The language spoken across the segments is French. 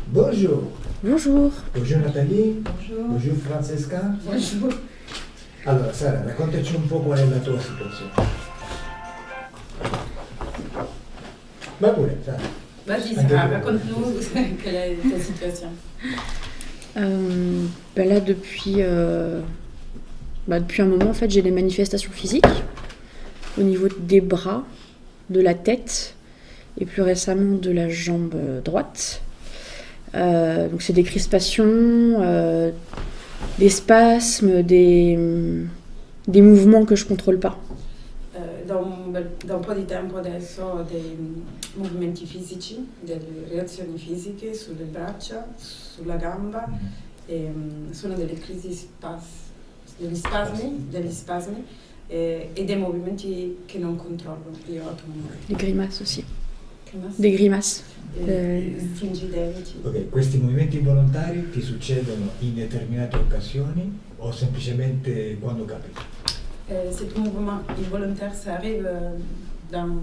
Bonjour. Bonjour. Bonjour Nathalie. Bonjour. Bonjour Francesca. Bonjour. Allora Sara, raccontaci un po' qual è la tua situazione. Va pure, Sara. Vas-y, Anche Sarah, tu. raconte-nous quelle est ta situation. Là, depuis un moment, en fait, j'ai des manifestations physiques au niveau des bras, de la tête et plus récemment de la jambe droite. Donc c'est des crispations, des spasmes, des mouvements que je contrôle pas. Da un po' di tempo adesso dei movimenti fisici, delle reazioni fisiche sulle braccia, sulla gamba, e sono delle crisi degli spasmi e dei movimenti che non controllo io attualmente. Des grimaces aussi. Grimace? Des grimaces. Stringi i denti. Ok, questi movimenti involontari ti succedono in determinate occasioni o semplicemente quando capita? Cet mouvement involontaire, ça arrive dans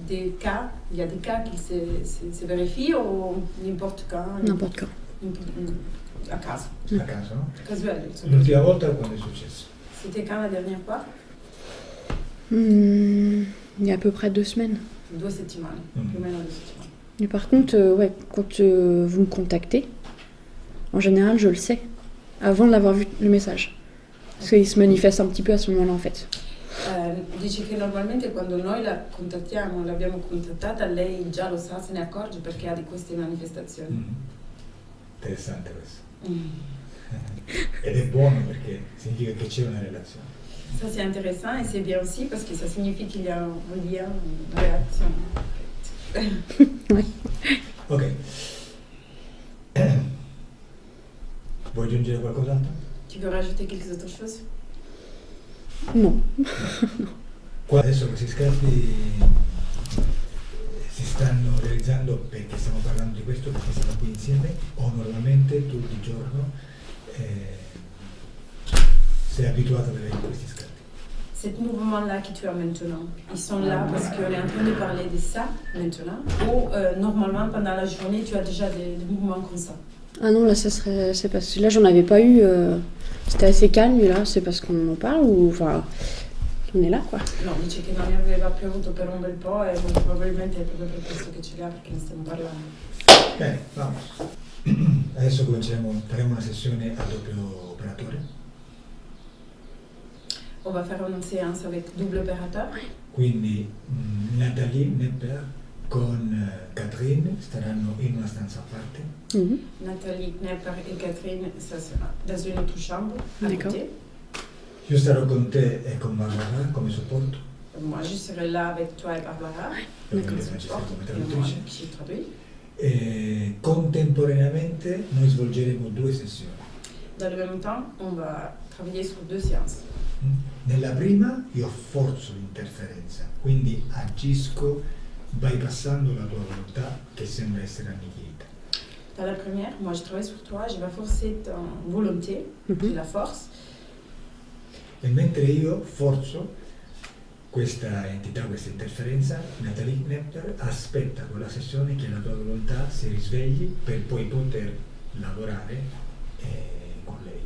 des cas, il y a des cas qui se vérifient ou n'importe quand? N'importe quand. A caso, A caso, no? casuel. L'ultima volta quando è successo? C'était quand la dernière fois? Il y a à peu près 2 semaines. 2 settimane, più o meno 2 settimane. Mais par contre, quand vous me contactez, en général, je le sais avant d'avoir vu le message. Parce qu'il se manifeste un petit peu à ce moment-là, en fait. Dice che normalmente quando noi la contattiamo, l'abbiamo contattata, lei già lo sa, se ne accorge perché ha di queste manifestazioni. Interessante questo. Ed è buono perché significa che c'è una relazione. Ça c'est intéressant et c'est bien aussi parce que ça signifie qu'il y a un lien, une réaction. Ouais. Ok. Vuoi aggiungere qualcos'altro? Tu veux rajouter quelques autres choses? Non. Qua adesso questi scatti si stanno realizzando perché stiamo parlando di questo, perché siamo qui insieme, o normalmente tu di giorno sei abituato ad avere questi scatti? Cet mouvement-là que tu as maintenant, ils sont là parce qu'on est en train de parler de ça maintenant, ou normalement pendant la journée tu as déjà des mouvements comme ça? Ah non, là, c'est parce que là, j'en avais pas eu. C'était assez calme, mais là, c'est parce qu'on en parle ou. Enfin, on est là, quoi. No, dice che non ne aveva più avuto per un bel po' e probabilmente è proprio per questo che ce l'ha perché ne stiamo parlando. Bene, vamos. Adesso faremo una sessione a doppio operatore. On va faire une séance avec double opérateur. Quindi Nathalie Nepper con Catherine staranno in una stanza a parte. Nathalie Knepper et Catherine, ça sera dans une autre chambre à D'accord. côté. Io starò con te e con Barbara come supporto. Moi, je serai là avec toi et Barbara. Perché D'accord. ci sei come Et moi, traduttrice. qui traduit. E contemporaneamente noi svolgeremo 2 sessioni. Dans le même temps, on va travailler sur 2 séances. Nella prima io forzo l'interferenza, quindi agisco bypassando la tua volontà che sembra essere annichilita. Dans la première, moi, je travaille sur toi, je vais forcer ta volonté, je la force. E mentre io forzo questa entità, questa interferenza, Nathalie Knepper aspetta con la sessione che la tua volontà si risvegli per poi poter lavorare con lei.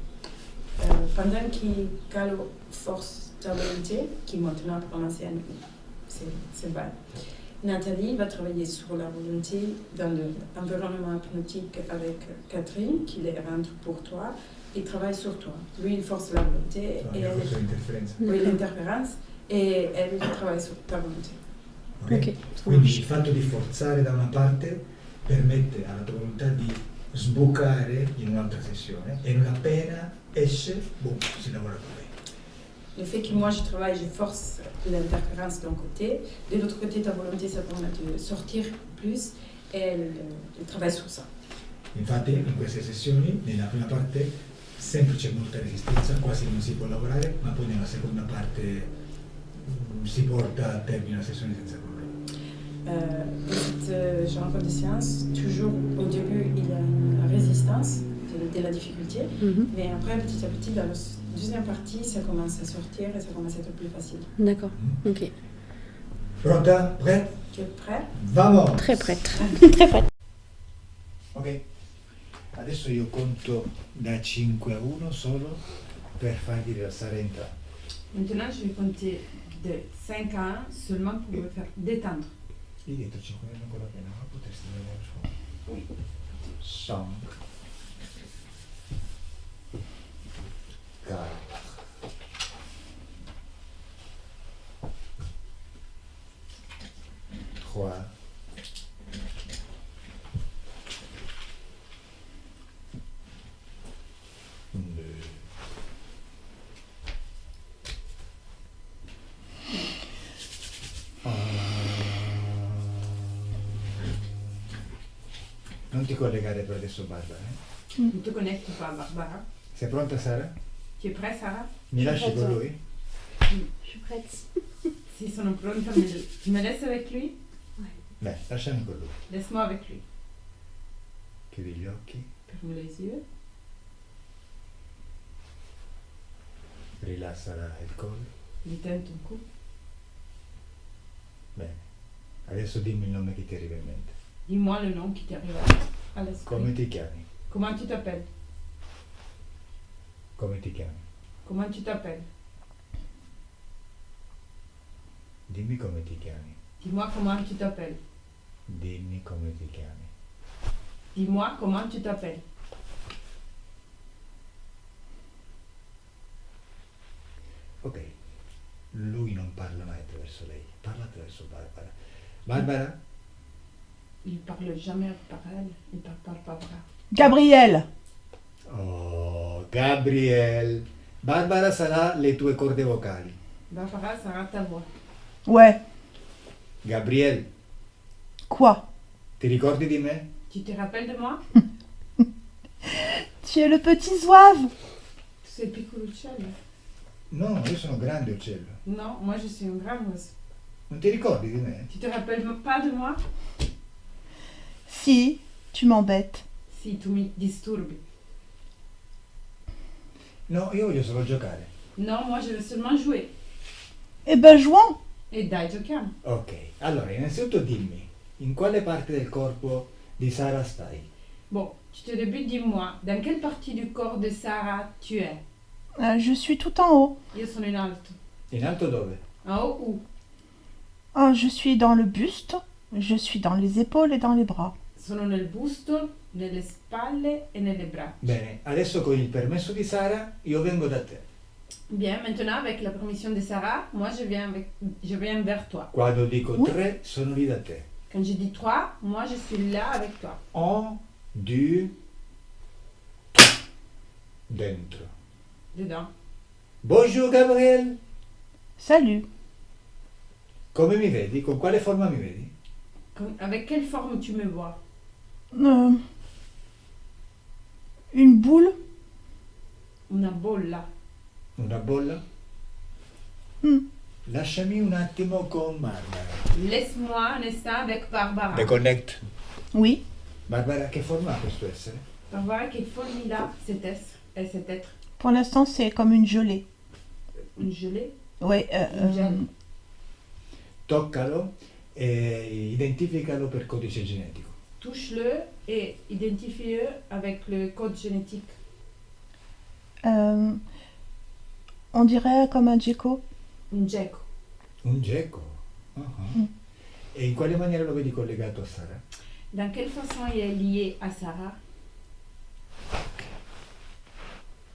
Pendant que Calo force ta volonté, qui maintenant pour moi c'est vrai, Nathalie va travailler sur la volonté dans l'environnement hypnotique avec Catherine, qui les rentre pour toi, et travaille sur toi. Lui, il force la volonté, Insomma, et io elle, forzo l'interferenza. oui, l'interférence, et elle travaille sur ta volonté. Ok, ça Quindi marche. il fatto di forzare da una parte permette alla tua volontà di sbucare in un'altra sessione e non appena esce, boom, si lavora con lei. Le fait que moi je travaille, je force l'interférence d'un côté, de l'autre côté ta volonté ça permet de sortir plus et elle travaille sur ça. Infatti in queste sessioni, nella prima parte, sempre c'è molta resistenza, quasi non si può lavorare, ma poi nella seconda parte si porta a termine la sessione senza problemi. Cette genre de séance, toujours au début il y a une résistance de la difficulté, mais après petit à petit dans la deuxième partie ça commence à sortir et ça commence à être plus facile. D'accord, ok. Pronta? Prête? Tu es prêt? Vamos! Très prête. Très prête. Ok. Adesso io conto da 5 a 1 solo per farvi rilassare entrambi. Maintenant, je vais compter de 5 à 1 seulement pour me faire détendre. Lì dietro 5 non è ancora bene, ma potresti vedere su. Oui. 5, 4, 3, 2, 1. Non ti collegare per adesso, Barbara. Ne te connecte pas, Barbara. Sei pronta, Sara? Tu es prêt, Sarah? Mi lasci con lui? Je suis prête. Si sono pronta, tu me laisses avec lui? Beh, lasciami con lui. Laisse-moi avec lui. Chiudi gli occhi, Ferme les yeux. rilassa il collo. Détends ton cou. Bene. Adesso dimmi il nome che ti arriva in mente. Dis-moi le nom qui t'arrive à l'esprit. Come ti chiami? Comment tu t'appelles? Come ti chiami? Comment tu t'appelles? Dimmi come ti chiami. Dis-moi comment tu t'appelles. Dimmi come ti chiami. Dis-moi comment tu t'appelles. Ok. Lui non parla mai attraverso lei, parla attraverso Barbara. Barbara? Il parle jamais par elle, il parle par Barbara. Gabriel, Oh, Gabriel. Barbara sarà le tue corde vocali. Barbara sera ta voix. ouais, Gabriel, quoi? ti ricordi di me? Tu te rappelles de moi? Tu es le petit zouave. C'est Piccoluccello. No, io sono grande uccello. Non, moi je suis un grand oiseau. Non ti ricordi di me? Tu te rappelles pas de moi? Si, tu m'embêtes. Si tu mi disturbi. No, io voglio solo giocare. Non, moi je veux seulement jouer. Eh ben, jouons. E dai, giochiamo. Ok, allora innanzitutto dimmi, in quale parte del corpo di Sara stai? Bon, tu te débutes, dis-moi, dans quelle partie du corps de Sarah tu es? Je suis tout en haut. Io sono in alto. In alto dove? En haut où? Oh, je suis dans le buste, je suis dans les épaules et dans les bras. Sono nel busto, nelle spalle e nelle braccia. Bene, adesso con il permesso di Sara io vengo da te. Bien, maintenant avec la permission de Sarah, moi je viens vers toi. Quando dico Oui. 3 sono lì da te. Quand je dis 3, moi je suis là avec toi. 1, 2, 3. Dentro. Dedans. Bonjour Gabriel. Salut. Come mi vedi? Con quale forma mi vedi? Avec quelle forme tu me vois? Une boule. Una bolla. Una bolla? Hmm. Lasciami un attimo con Barbara. Laisse-moi un instant avec Barbara. Deconnect. Oui. Barbara, che forma ha questo essere? Barbara, quelle forme il a cet être? Pour l'instant, c'est comme une gelée. Une gelée? Ouais. Une gel. Toccalo e identificalo per codice genetico. Touche-le et identifie-le avec le code génétique. On dirait comme un gecko. Un gecko. Un gecko? Uh-huh. E in quale maniera lo vedi collegato a Sara? Dans quelle façon il est lié à Sarah?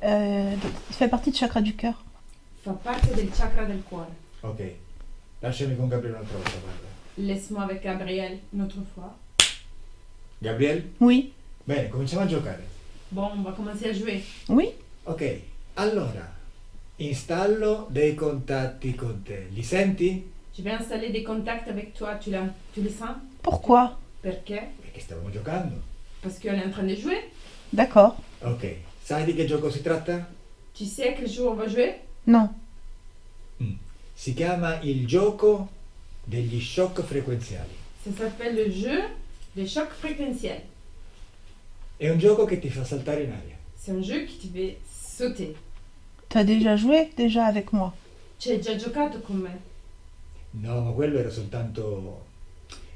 Il fait partie du chakra du cœur. Fa parte del chakra del cuore. Ok, lasciami con Gabriele un'altra volta, guarda. Laisse-moi avec Gabriel une autre fois. Gabriele? Oui. Bene, cominciamo a giocare. Bon, on va commencer à jouer. Oui. Ok, allora, installo dei contatti con te. Li senti? Je vais installer des contacts avec toi. Tu le sens? Pourquoi? Perché? Perché stavamo giocando. Parce qu'on est en train de jouer. D'accord. Ok, sai di che gioco si tratta? Tu sais à quel jour on va jouer? Non. Si chiama il gioco degli shock frequenziali. Ça s'appelle le jeu des chocs fréquentiels. È un gioco che ti fa saltare in aria. C'est un jeu qui te fait sauter. Tu as déjà joué déjà avec moi. Tu hai già giocato con me? No, ma quello era soltanto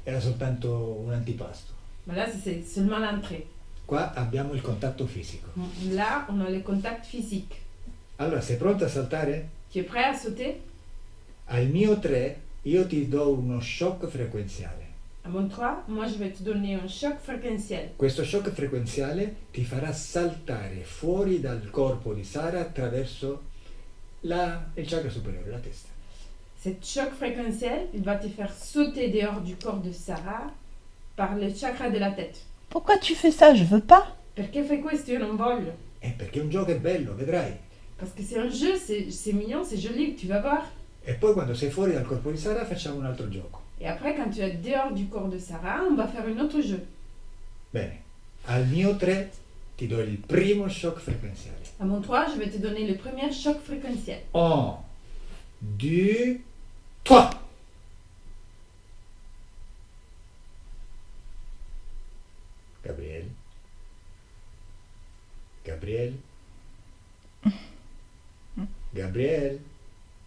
un antipasto. Ma là, c'est seulement l'entrée. Qua abbiamo il contatto fisico. Là, on a le contact physique. Allora, sei pronto a saltare? Tu es prêt à sauter? Al mio 3 io ti do uno shock frequenziale. À mon 3, moi je vais te donner un choc fréquentiel. Questo shock frequenziale ti farà saltare fuori dal corpo di Sara attraverso il chakra superiore, la testa. Cet choc fréquentiel, il va te faire sauter dehors du corps de Sarah par le chakra de la tête. Pourquoi tu fais ça? Je veux pas. Perché fai questo? Io non voglio. Perché un gioco è bello, vedrai. Parce que c'est un jeu, c'est mignon, c'est joli, tu vas voir. E poi quando sei fuori dal corpo di Sara facciamo un altro gioco. Et après, quand tu es dehors du corps de Sarah, on va faire un autre jeu. Bene, al mio 3 ti do il primo shock frequenziale. À mon 3, je vais te donner le premier choc fréquentiel. 1, 2, 3. Gabriele. Gabriele. Gabriele.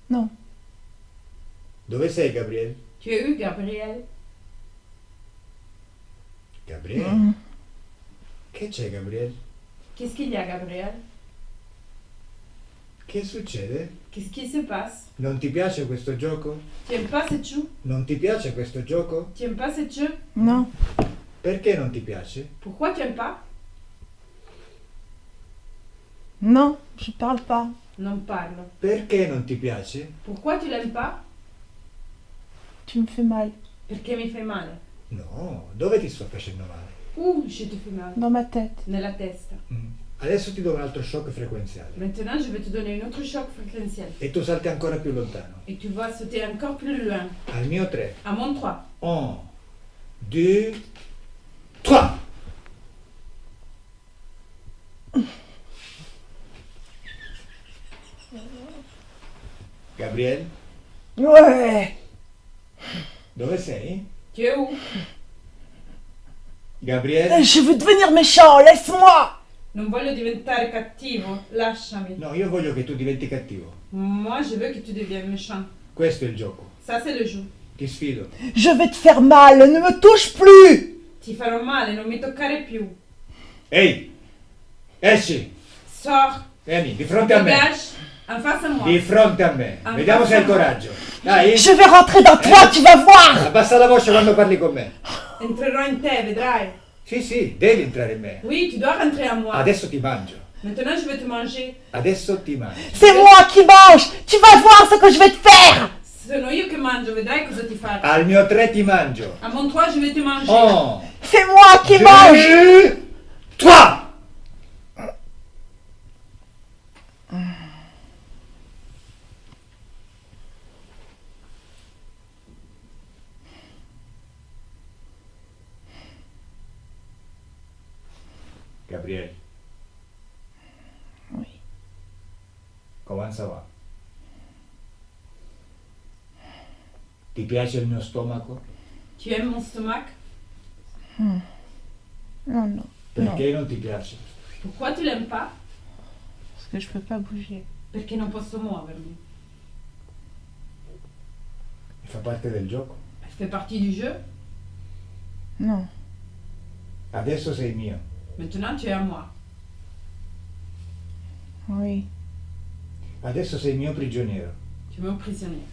Non. Dove sei, Gabriele? Tu es où, Gabriel? Gabriele? Che c'è, Gabriele? Qu'est-ce qu'il y a, Gabriel? Che succede? Qu'est-ce qui se passe? Non ti piace questo gioco? Tu aimes pas ce jeu? Non ti piace questo gioco? Tu aimes pas ce jeu? Non. Perché non ti piace? Pourquoi tu aimes pas? Non, je parle pas. Non parle. Perché non ti piace? Pourquoi tu l'aimes pas? Tu me fais mal. Perché mi fai male. No, dove ti sto facendo male? Où je te fais mal? Dans ma tête. Nella testa. Adesso ti do un altro shock frequenziale. Maintenant, je vais te donner un autre choc fréquentiel. E tu salti ancora più lontano. Et tu vas sauter encore plus loin. Al mio 3. À mon 3. 1, 2, 3. Gabriele, Ouais. dove sei? Tu es où? Gabriele? Je veux devenir méchant, laisse-moi. Non voglio diventare cattivo, lasciami. No, io voglio che tu diventi cattivo. Moi, je veux que tu deviennes méchant. Questo è il gioco. Ça, c'est le jeu. Ti sfido. Je vais te faire mal, ne me touche plus. Ti farò male, non mi toccare più. Ehi! Esci! Sors, Vieni, di fronte a me. dégage, en face à moi. Di fronte a me. Ah, Vediamo se hai il coraggio. Dai! Je vais rentrer dans toi, tu vas voir. Abbassa la voce quando parli con me. Entrerò in te, vedrai. Sì, devi entrare in me. Oui, tu dois rentrer en moi. Adesso ti mangio. Maintenant, je vais te manger. Adesso ti mangio. C'est moi qui mange. Tu vas voir ce que je vais te faire. Sono io che mangio, vedrai cosa ti faccio. Al mio 3 ti mangio. À mon 3, je vais te manger. 1, C'est moi qui mange. 2, 3. Gabriele. Oui. Come va? Ti piace il mio stomaco? Tu aimes mon stomac? Non, non. Perché non ti piace? Pourquoi tu l'aimes pas? Parce que je peux pas bouger. Perché non posso muovermi. Fa parte del gioco. Elle fait partie du jeu. Non. Adesso sei mio. Maintenant, tu es à moi. Oui. Adesso sei mio prigioniero. Tu es mon prisonnier.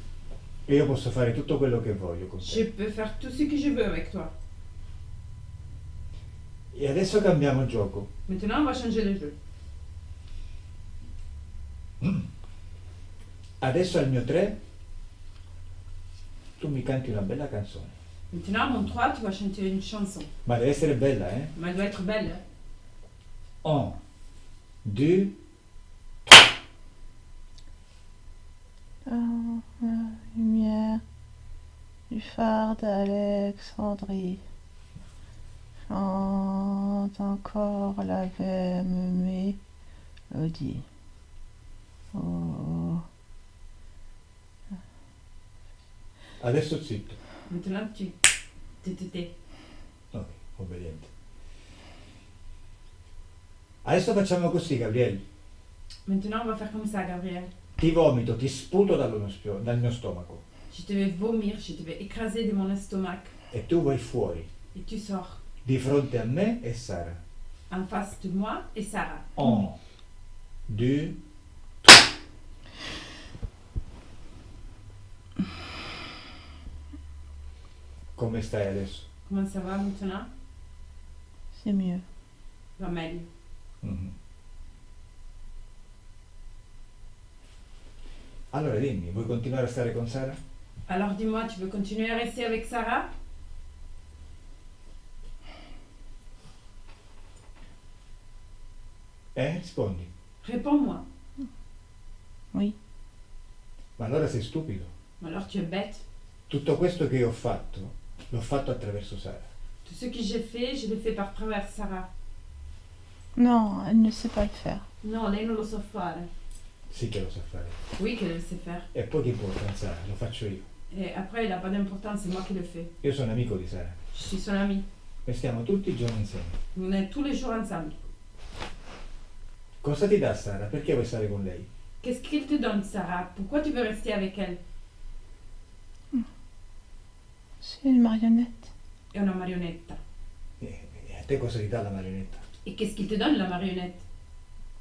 E io posso fare tutto quello che voglio con Je te. peux faire tout ce que je veux avec toi. E adesso cambiamo gioco. Maintenant, on va changer le jeu. Adesso al mio 3 tu mi canti una bella canzone. Maintenant, à mon 3, tu vas chanter une chanson. Ma deve essere bella, eh? Mais elle doit être belle. 1, 2, La lumière du phare d'Alexandrie chante encore la même mélodie. Oh. adesso zitto. Maintenant, tu t'es. Ok, obbediente. Adesso facciamo così, Gabriele. Maintenant, on va faire comme ça, Gabriel. Ti vomito, ti sputo dal mio stomaco. Je te vais vomir, je te vais écraser de mon estomac. E tu vai fuori, Et tu sors di fronte a me e Sara. en face de moi et Sarah. 1, 2, come stai adesso? Comment ça va maintenant? C'est mieux. Va meglio. Mhm. Allora dimmi, vuoi continuare a stare con Sara? Alors dis-moi, tu veux continuer à rester avec Sarah? Rispondi. Réponds-moi. Oui. Ma allora sei stupido. Alors tu es bête. Tutto questo che io ho fatto, l'ho fatto attraverso Sara. Tout ce que j'ai fait, je l'ai fait par travers Sarah. Non, elle ne sait pas le faire. Non, lei non lo sa fare. Sì che lo sa fare. Oui, qu'elle le sait faire. E poi che importa, Sara, lo faccio io. Et après, il n'a pas d'importance, c'est moi qui le fais. Io sono amico di Sara Je suis son ami. e stiamo tutti i giorni insieme. On est tous les jours ensemble. Cosa ti dà Sara? Perché vuoi stare con lei? Qu'est-ce qu'il te donne, Sarah? Pourquoi tu veux rester avec elle? C'est une marionnette. È una marionetta. E a te cosa ti dà la marionetta? Et qu'est-ce qu'il te donne, la marionnette?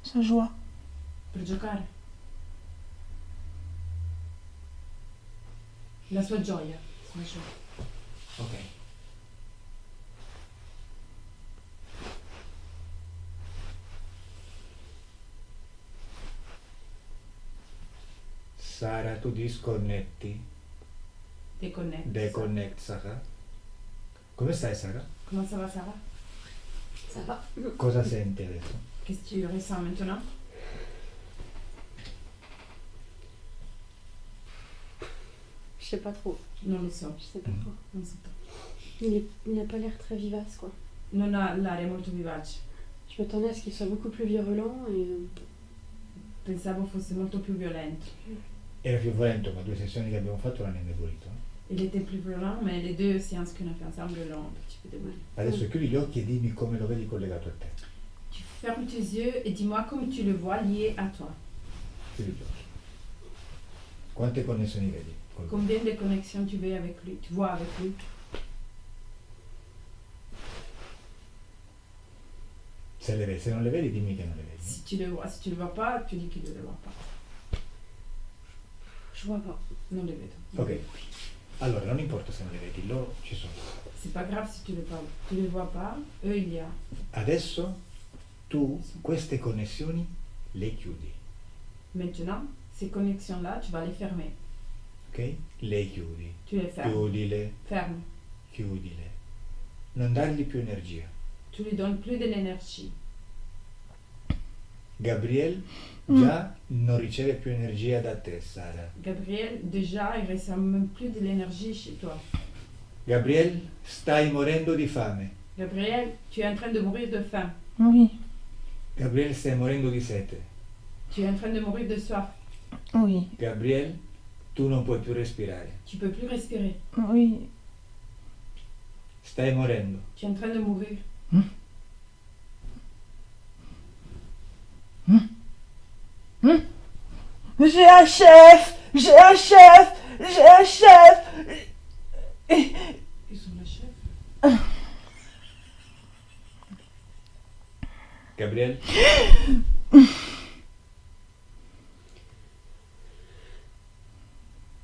Sa joie. Per giocare. La sua gioia. Sua gioia. Ok. Sara, tu disconnetti. Deconnect Sara. Come stai Sara? Comment ça va, Sarah? Ça va. Cosa senti adesso? Qu'est-ce que tu ressens maintenant? Je sais pas trop. Non lo so. Je sais pas Mhm. trop. Non so. Il n'a pas l'air très vivace, quoi. Non ha l'aria molto vivace. Je m'attendais à ce qu'il soit beaucoup plus virulent et Pensavo fosse molto più violento. Era più violento, ma 2 sessioni che abbiamo fatto l'hanno indebolito. Il était plus violent, mais les deux séances qu'on a fait ensemble l'ont un petit peu démoli. Adesso chiudi gli occhi e dimmi come lo vedi collegato a te. Tu fermes tes yeux et dis-moi comme tu le vois lié à toi. Chiudi gli occhi. Quante connessioni vedi? con lui? Combien de connexions tu veux avec lui? Tu vois avec lui? Se le vedi, se non le vedi dimmi che non le vedi. Si tu le vois pas, tu dis qu'il ne le voit pas. je vois pas. Non le vedo. Ok, allora non importa se non le vedi, loro ci sono. C'est pas grave si tu le vois pas. Eux, il y a. Adesso tu queste connessioni le chiudi, Maintenant, ces connexions-là, tu vas les fermer. ok? Le chiudi, Tu les fermes. chiudile, Ferme. chiudile. Non dargli più energia. Tu lui donnes plus de l'énergie. Gabriel già non riceve più energia da te, Sara. Gabriel, déjà, il ne ressent même plus de l'énergie chez toi. Gabriel, stai morendo di fame. Gabriel, tu es en train de mourir de faim. Oui. Gabriel, stai morendo di sete. Tu es en train de mourir de soif. Oui. Gabriel, tu non puoi più respirare. Tu peux plus respirer. Oui. Stai morendo. Tu es en train de mourir. J'ai un chef. J'ai un chef. J'ai un chef. Ils sont le chef. Gabriel?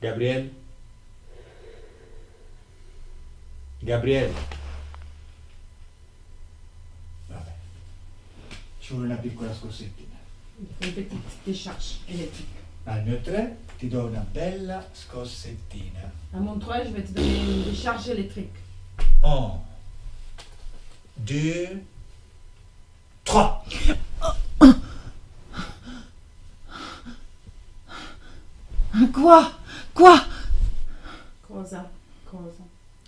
Gabriel? Gabriel? Vabbè. Ci vuole una piccola scossettina. Une petite décharge électrique. Al mio 3 ti do una bella scossettina. À mon 3, je vais te donner une décharge électrique. 1, 2, 3. Quoi? Quoi? Cosa? Cosa?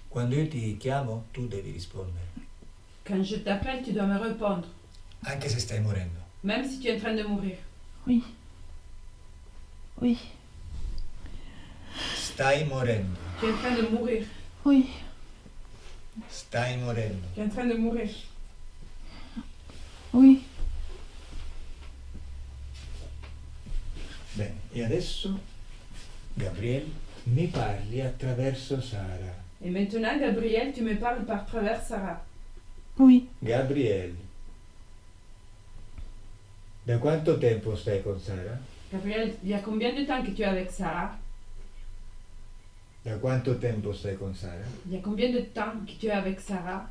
Quando io ti chiamo, tu devi rispondere, Quand je t'appelle, tu dois me répondre. anche se stai morendo. Même si tu es en train de mourir. Oui. Oui. Stai morendo. Tu es en train de mourir. Oui. Stai morendo. Tu es en train de mourir. Oui. Bene, e adesso, Gabriel, mi parli attraverso Sara. Et maintenant, Gabriel, tu me parles par travers Sarah. Oui. Gabriel, Da quanto tempo stai con Sara? Gabriel, il y a combien de temps que tu es avec Sarah? Da quanto tempo stai con Sara? Il y a combien de temps que tu es avec Sarah?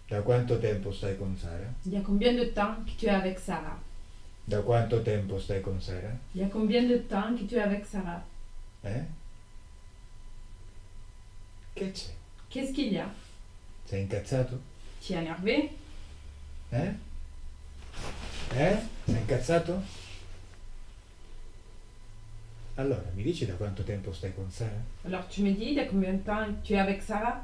Da quanto tempo stai con Sara? Il y a combien de temps que tu es avec Sarah? Da quanto tempo stai con Sara? Il y a combien de temps que tu es avec Sarah? Che c'è? Qu'est-ce qu'il y a? Sei incazzato? Tu es énervé? Sei incazzato? Allora, mi dici da quanto tempo stai con Sara? Alors tu me dis, il y a combien de temps tu es avec Sarah?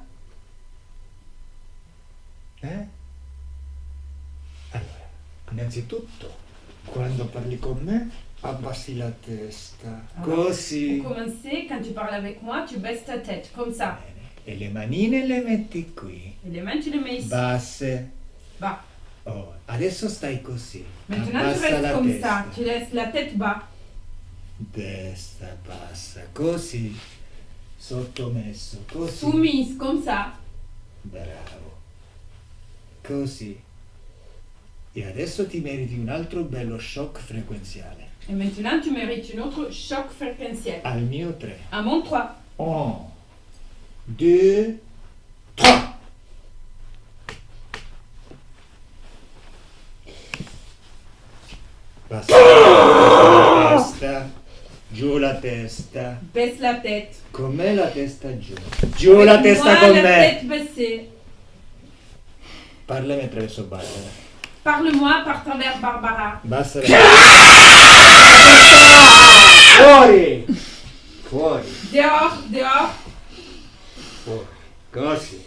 Allora, innanzitutto, quando parli con me, abbassi la testa. Così. Pour commencer, quand tu parles avec moi, tu baisses ta tête, comme ça. Bene. E le manine le metti qui. Et les mains, tu les mets ici. Basse. Bas. Oh, adesso stai così. Maintenant, tu Abbassa restes la comme testa. ça. Tu laisses la tête bas. Testa bassa, così. Sottomesso, così. Soumise, comme ça. Bravo. Così. E adesso ti meriti un altro bello shock frequenziale. Et maintenant, tu mérites une autre choc fréquentiel. Al mio 3. À mon 3. 1, 2, 3. Basta. La testa. Giù la testa. Baisse la tête. Con me la testa giù. Giù la testa Moi, con la me. tête baissée. Parlami attraverso Barbara. Parle-moi par travers Barbara. Basta. Fuori! Fuori! Dehors, dehors. Fuori! Così!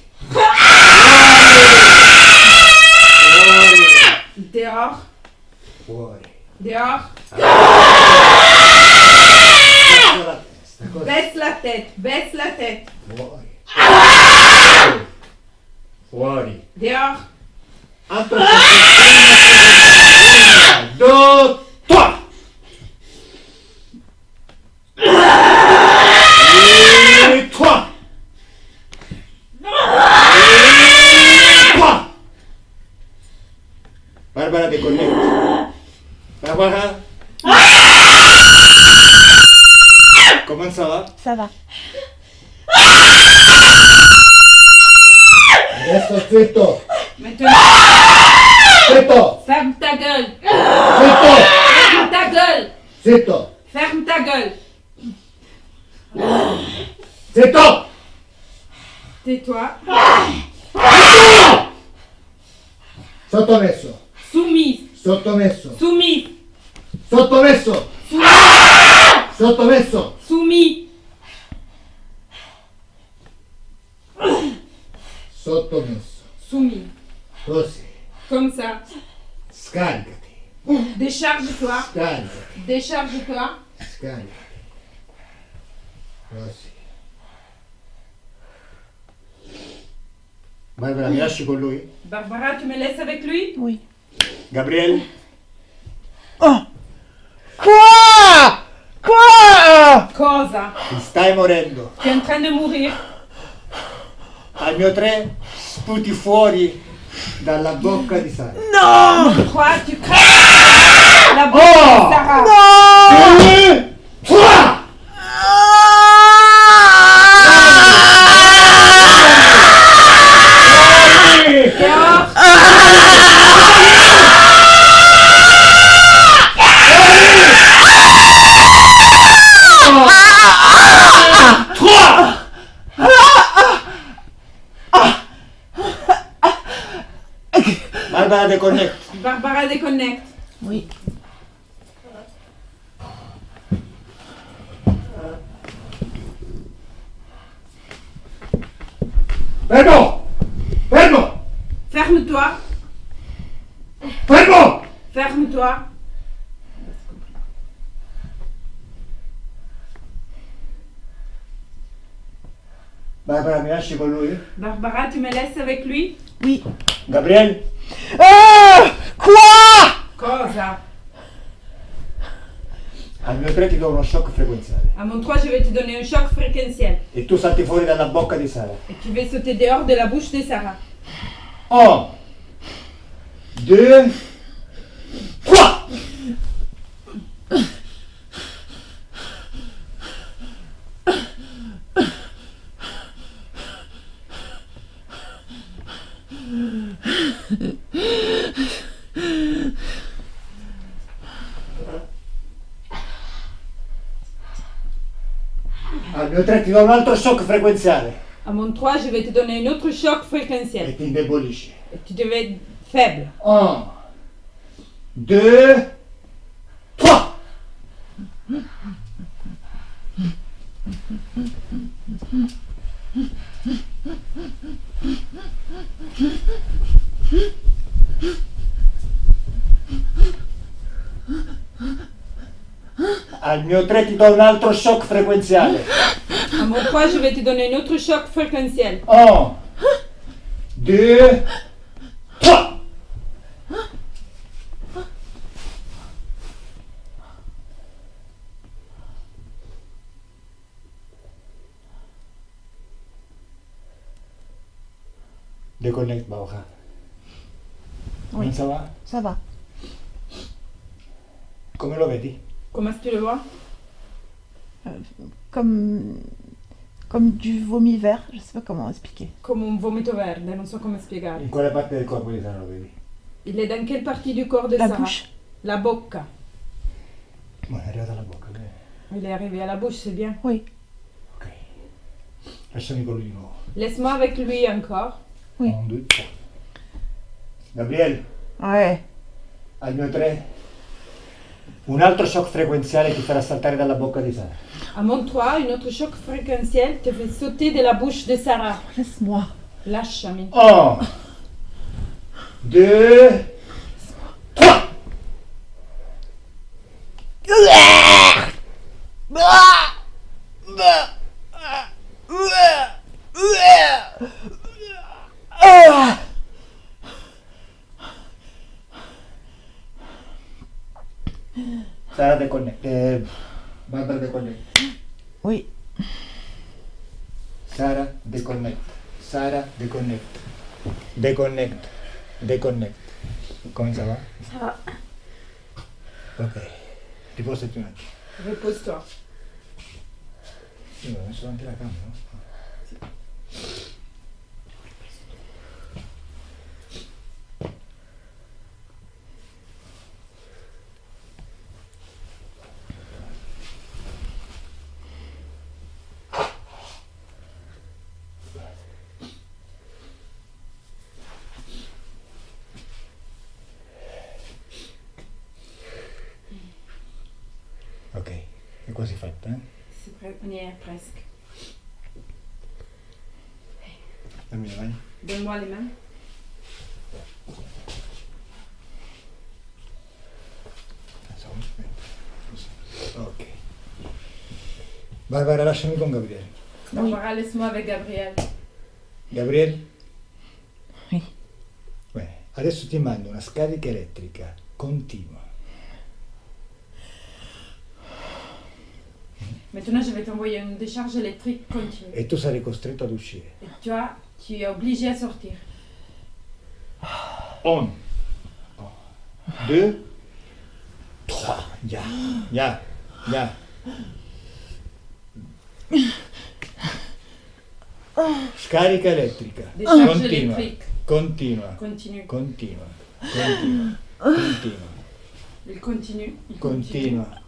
Dehors, Fuori! dehors. Basso la testa, così! Baisse la tête, baisse la tête. Fuori! Fuori! Dehors. Altro un, due, tre! Et trois! Barbara déconnecte. Barbara. Comment ça va? Ça va. Adesso zitto. Maintenant, Zitto. ferme ta gueule. Zitto. Ferme ta gueule. Zitto. Ferme ta gueule. Zitto. Tais-toi. Sottomesso. Soumise. Sottomesso. Soumise. Sottomesso. Sottomesso. Soumis. Sottomesso. Soumis. Così. Comme ça. Scaricati. Décharge-toi. Scaricati. Décharge-toi. Scaricati. Così. Barbara, mi lasci con lui? Barbara, tu me laisses avec lui? Oui. Gabriele? Oh. Quoi? Quoi? Cosa? Ti stai morendo. Tu es en train de mourir. Al mio 3 sputi fuori dalla bocca di Sara. Non! 3, tu crèves la bouche de Sarah. Non! 2, 3! Dehors. Barbara déconnecte. Barbara déconnecte. Oui. Fermo! Fermo! Ferme-toi. Fermo! Ferme-toi. Barbara, mi lasci con lui? Barbara, tu me laisses avec lui? Oui. Gabriele? Quoi? Cosa? Al mio 3 ti do uno shock frequenziale. À mon 3, je vais te donner un choc fréquentiel. E tu salti fuori dalla bocca di Sara. Et tu vas sauter dehors de la bouche de Sarah. 1, 2, Al mio 3 ti do un altro shock frequenziale À mon 3, je vais te donner un autre choc e fréquentiel. ti indebolisci. Et tu deviens faible. 1, 2, 3. Al mio 3 ti do un altro shock frequenziale. À mon 3, je vais te donner un autre choc fréquentiel. 1, 2, 3. Déconnecte, Baucha. Oui. Non ça va? Ça va. Come lo vedi? Comment est-ce que tu le vois? Comme du vomi vert, je sais pas comment expliquer. Come un vomito verde, non so come spiegare. In quale parte del corpo di Sara lo vedi? Il est dans quelle partie du corps de La Sarah? bouche. La bocca. Buono, è arrivata alla bocca, bene. Il est arrivé à la bouche, c'est bien. Oui. Ok. Lasciami con lui di nuovo. Laisse-moi avec lui encore. Oui. 1, 2, 3. Gabriele, Ouais. al mio 3. Un altro shock frequenziale ti farà saltare dalla bocca di Sara. À mon 3, un autre choc fréquentiel te fait sauter de la bouche de Sarah. Laisse-moi. Lâche-moi. 1, 2, 3. Sara déconnecte. Barbara déconnecte. Oui. Sara déconnecte. Sara déconnecte. Déconnecte. Déconnecte. Come ça va? Ça va. Ok. Riposati un attimo. Repose-toi. Io ho messo davanti la camera, no? Ok, è quasi fatta, eh? On y est presque. Dammi le mani. Donne-moi les mains. Ok. Barbara, lasciami con Gabriele. Barbara, laisse-moi avec Gabriel. Gabriele? Oui. Bene, adesso ti mando una scarica elettrica continua. Maintenant, je vais t'envoyer une décharge électrique continue. E tu sarai costretto ad uscire. Et toi, tu es obligé à sortir. 1, 2, 3. Già, già, già. Scarica elettrica. Décharge Continua, électrique. continua, Continue. continua, continua, continua, Il continue. Il continue. continua,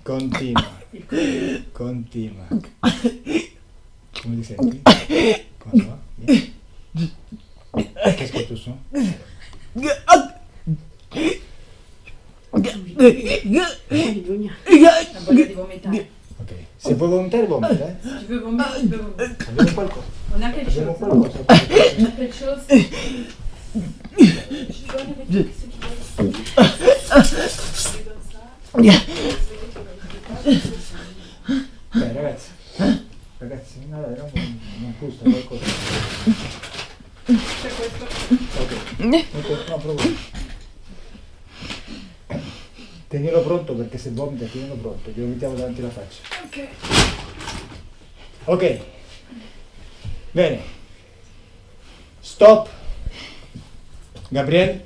continua, Il continue. continua. Come ti senti? Come va? Bien. Qu'est-ce que tu sens? La voglia di vomitare. Ok, se vuoi vomitare vomita, eh? Si tu veux vomir, tu peux vomir. Abbiamo qualcosa. On a quelque Abbiamo chose. qualcosa. On a quelque chose. Je suis bonne avec ce qui Beh, ragazzi, ragazzi, non gusta qualcosa. C'è questo. Ok, no, provo. Tenilo pronto perché se vomita tenilo pronto, glielo mettiamo davanti alla faccia. Ok. Ok, bene. Stop. Gabriele?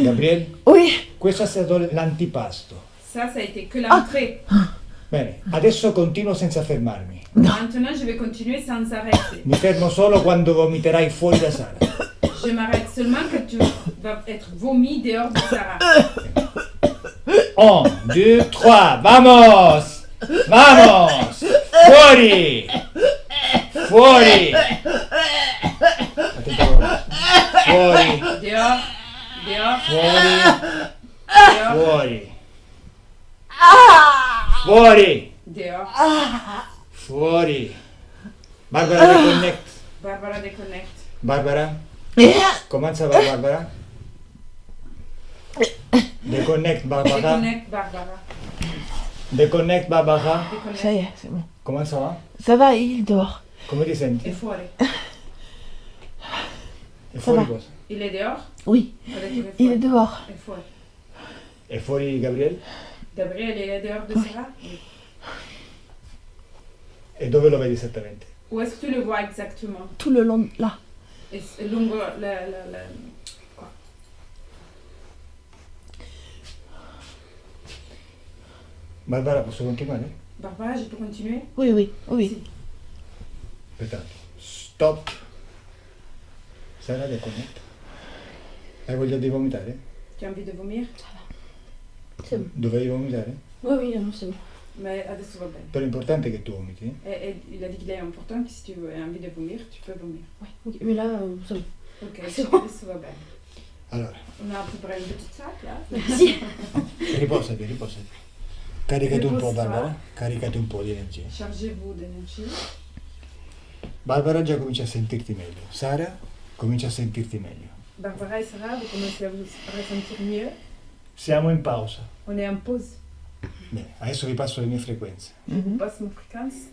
Gabriele? Oui. Questo è stato l'antipasto. Ça a été que l'entrée. Bene, adesso continuo senza fermarmi. Maintenant, je vais continuer sans arrêter. Mi fermo solo quando vomiterai fuori da sala. Je m'arrête seulement que tu vas être vomi dehors de Sarah. 1, 2, 3, vamos! Vamos! Fuori! Fuori! Attento ora. Fuori! Dehors, dehors, Fuori! dehors, Fuori! Fuori! dehors. Fuori! Barbara, reconnect. Barbara déconnecte. Barbara? Comment ça va, Barbara? Déconnecte, Barbara. Déconnecte, Barbara. Déconnecte, Barbara. Ça Déconnecte. y est, c'est bon. Comment ça va? Ça va, il dort. Come ti senti? Et fuori. È fuori va. cosa? Il est dehors? Oui, On a dit qu'il est il est fuori. dehors. Et fuori. È fuori Gabriele? Gabriel est dehors de Sarah? Oui. E dove lo vedi esattamente? Où est-ce que tu le vois exactement? Tout le long, là. Et lungo quoi? Barbara, posso continuare? Barbara, je peux continuer? Oui, oui, oui. Aspettate. Stop. Sara, déconnecte. Hai voglia di vomitare? Tu as envie de vomir? C'est bon. Dovevi vomitare? Oui, oui, non, c'est bon. Mais adesso va bene. Però l'importante è che tu vomiti. Et il a dit qu'il est important que si tu as envie de vomir, tu peux vomir. Ouais, ok. Mais là, c'est bon. Ok, C'est bon. adesso va bene. Allora, On a préparé une petite sac là. Merci. riposati, riposati. Caricati un po', Riposa. Barbara. Caricati un po' di energia. Chargez-vous d'énergie. Barbara già comincia a sentirti meglio. Sara comincia a sentirti meglio. Barbara et Sarah, vous commencez à vous ressentir mieux. Siamo in pausa. On est en pause. Bene, adesso vi passo le mie frequenze Je vous passe mon fréquence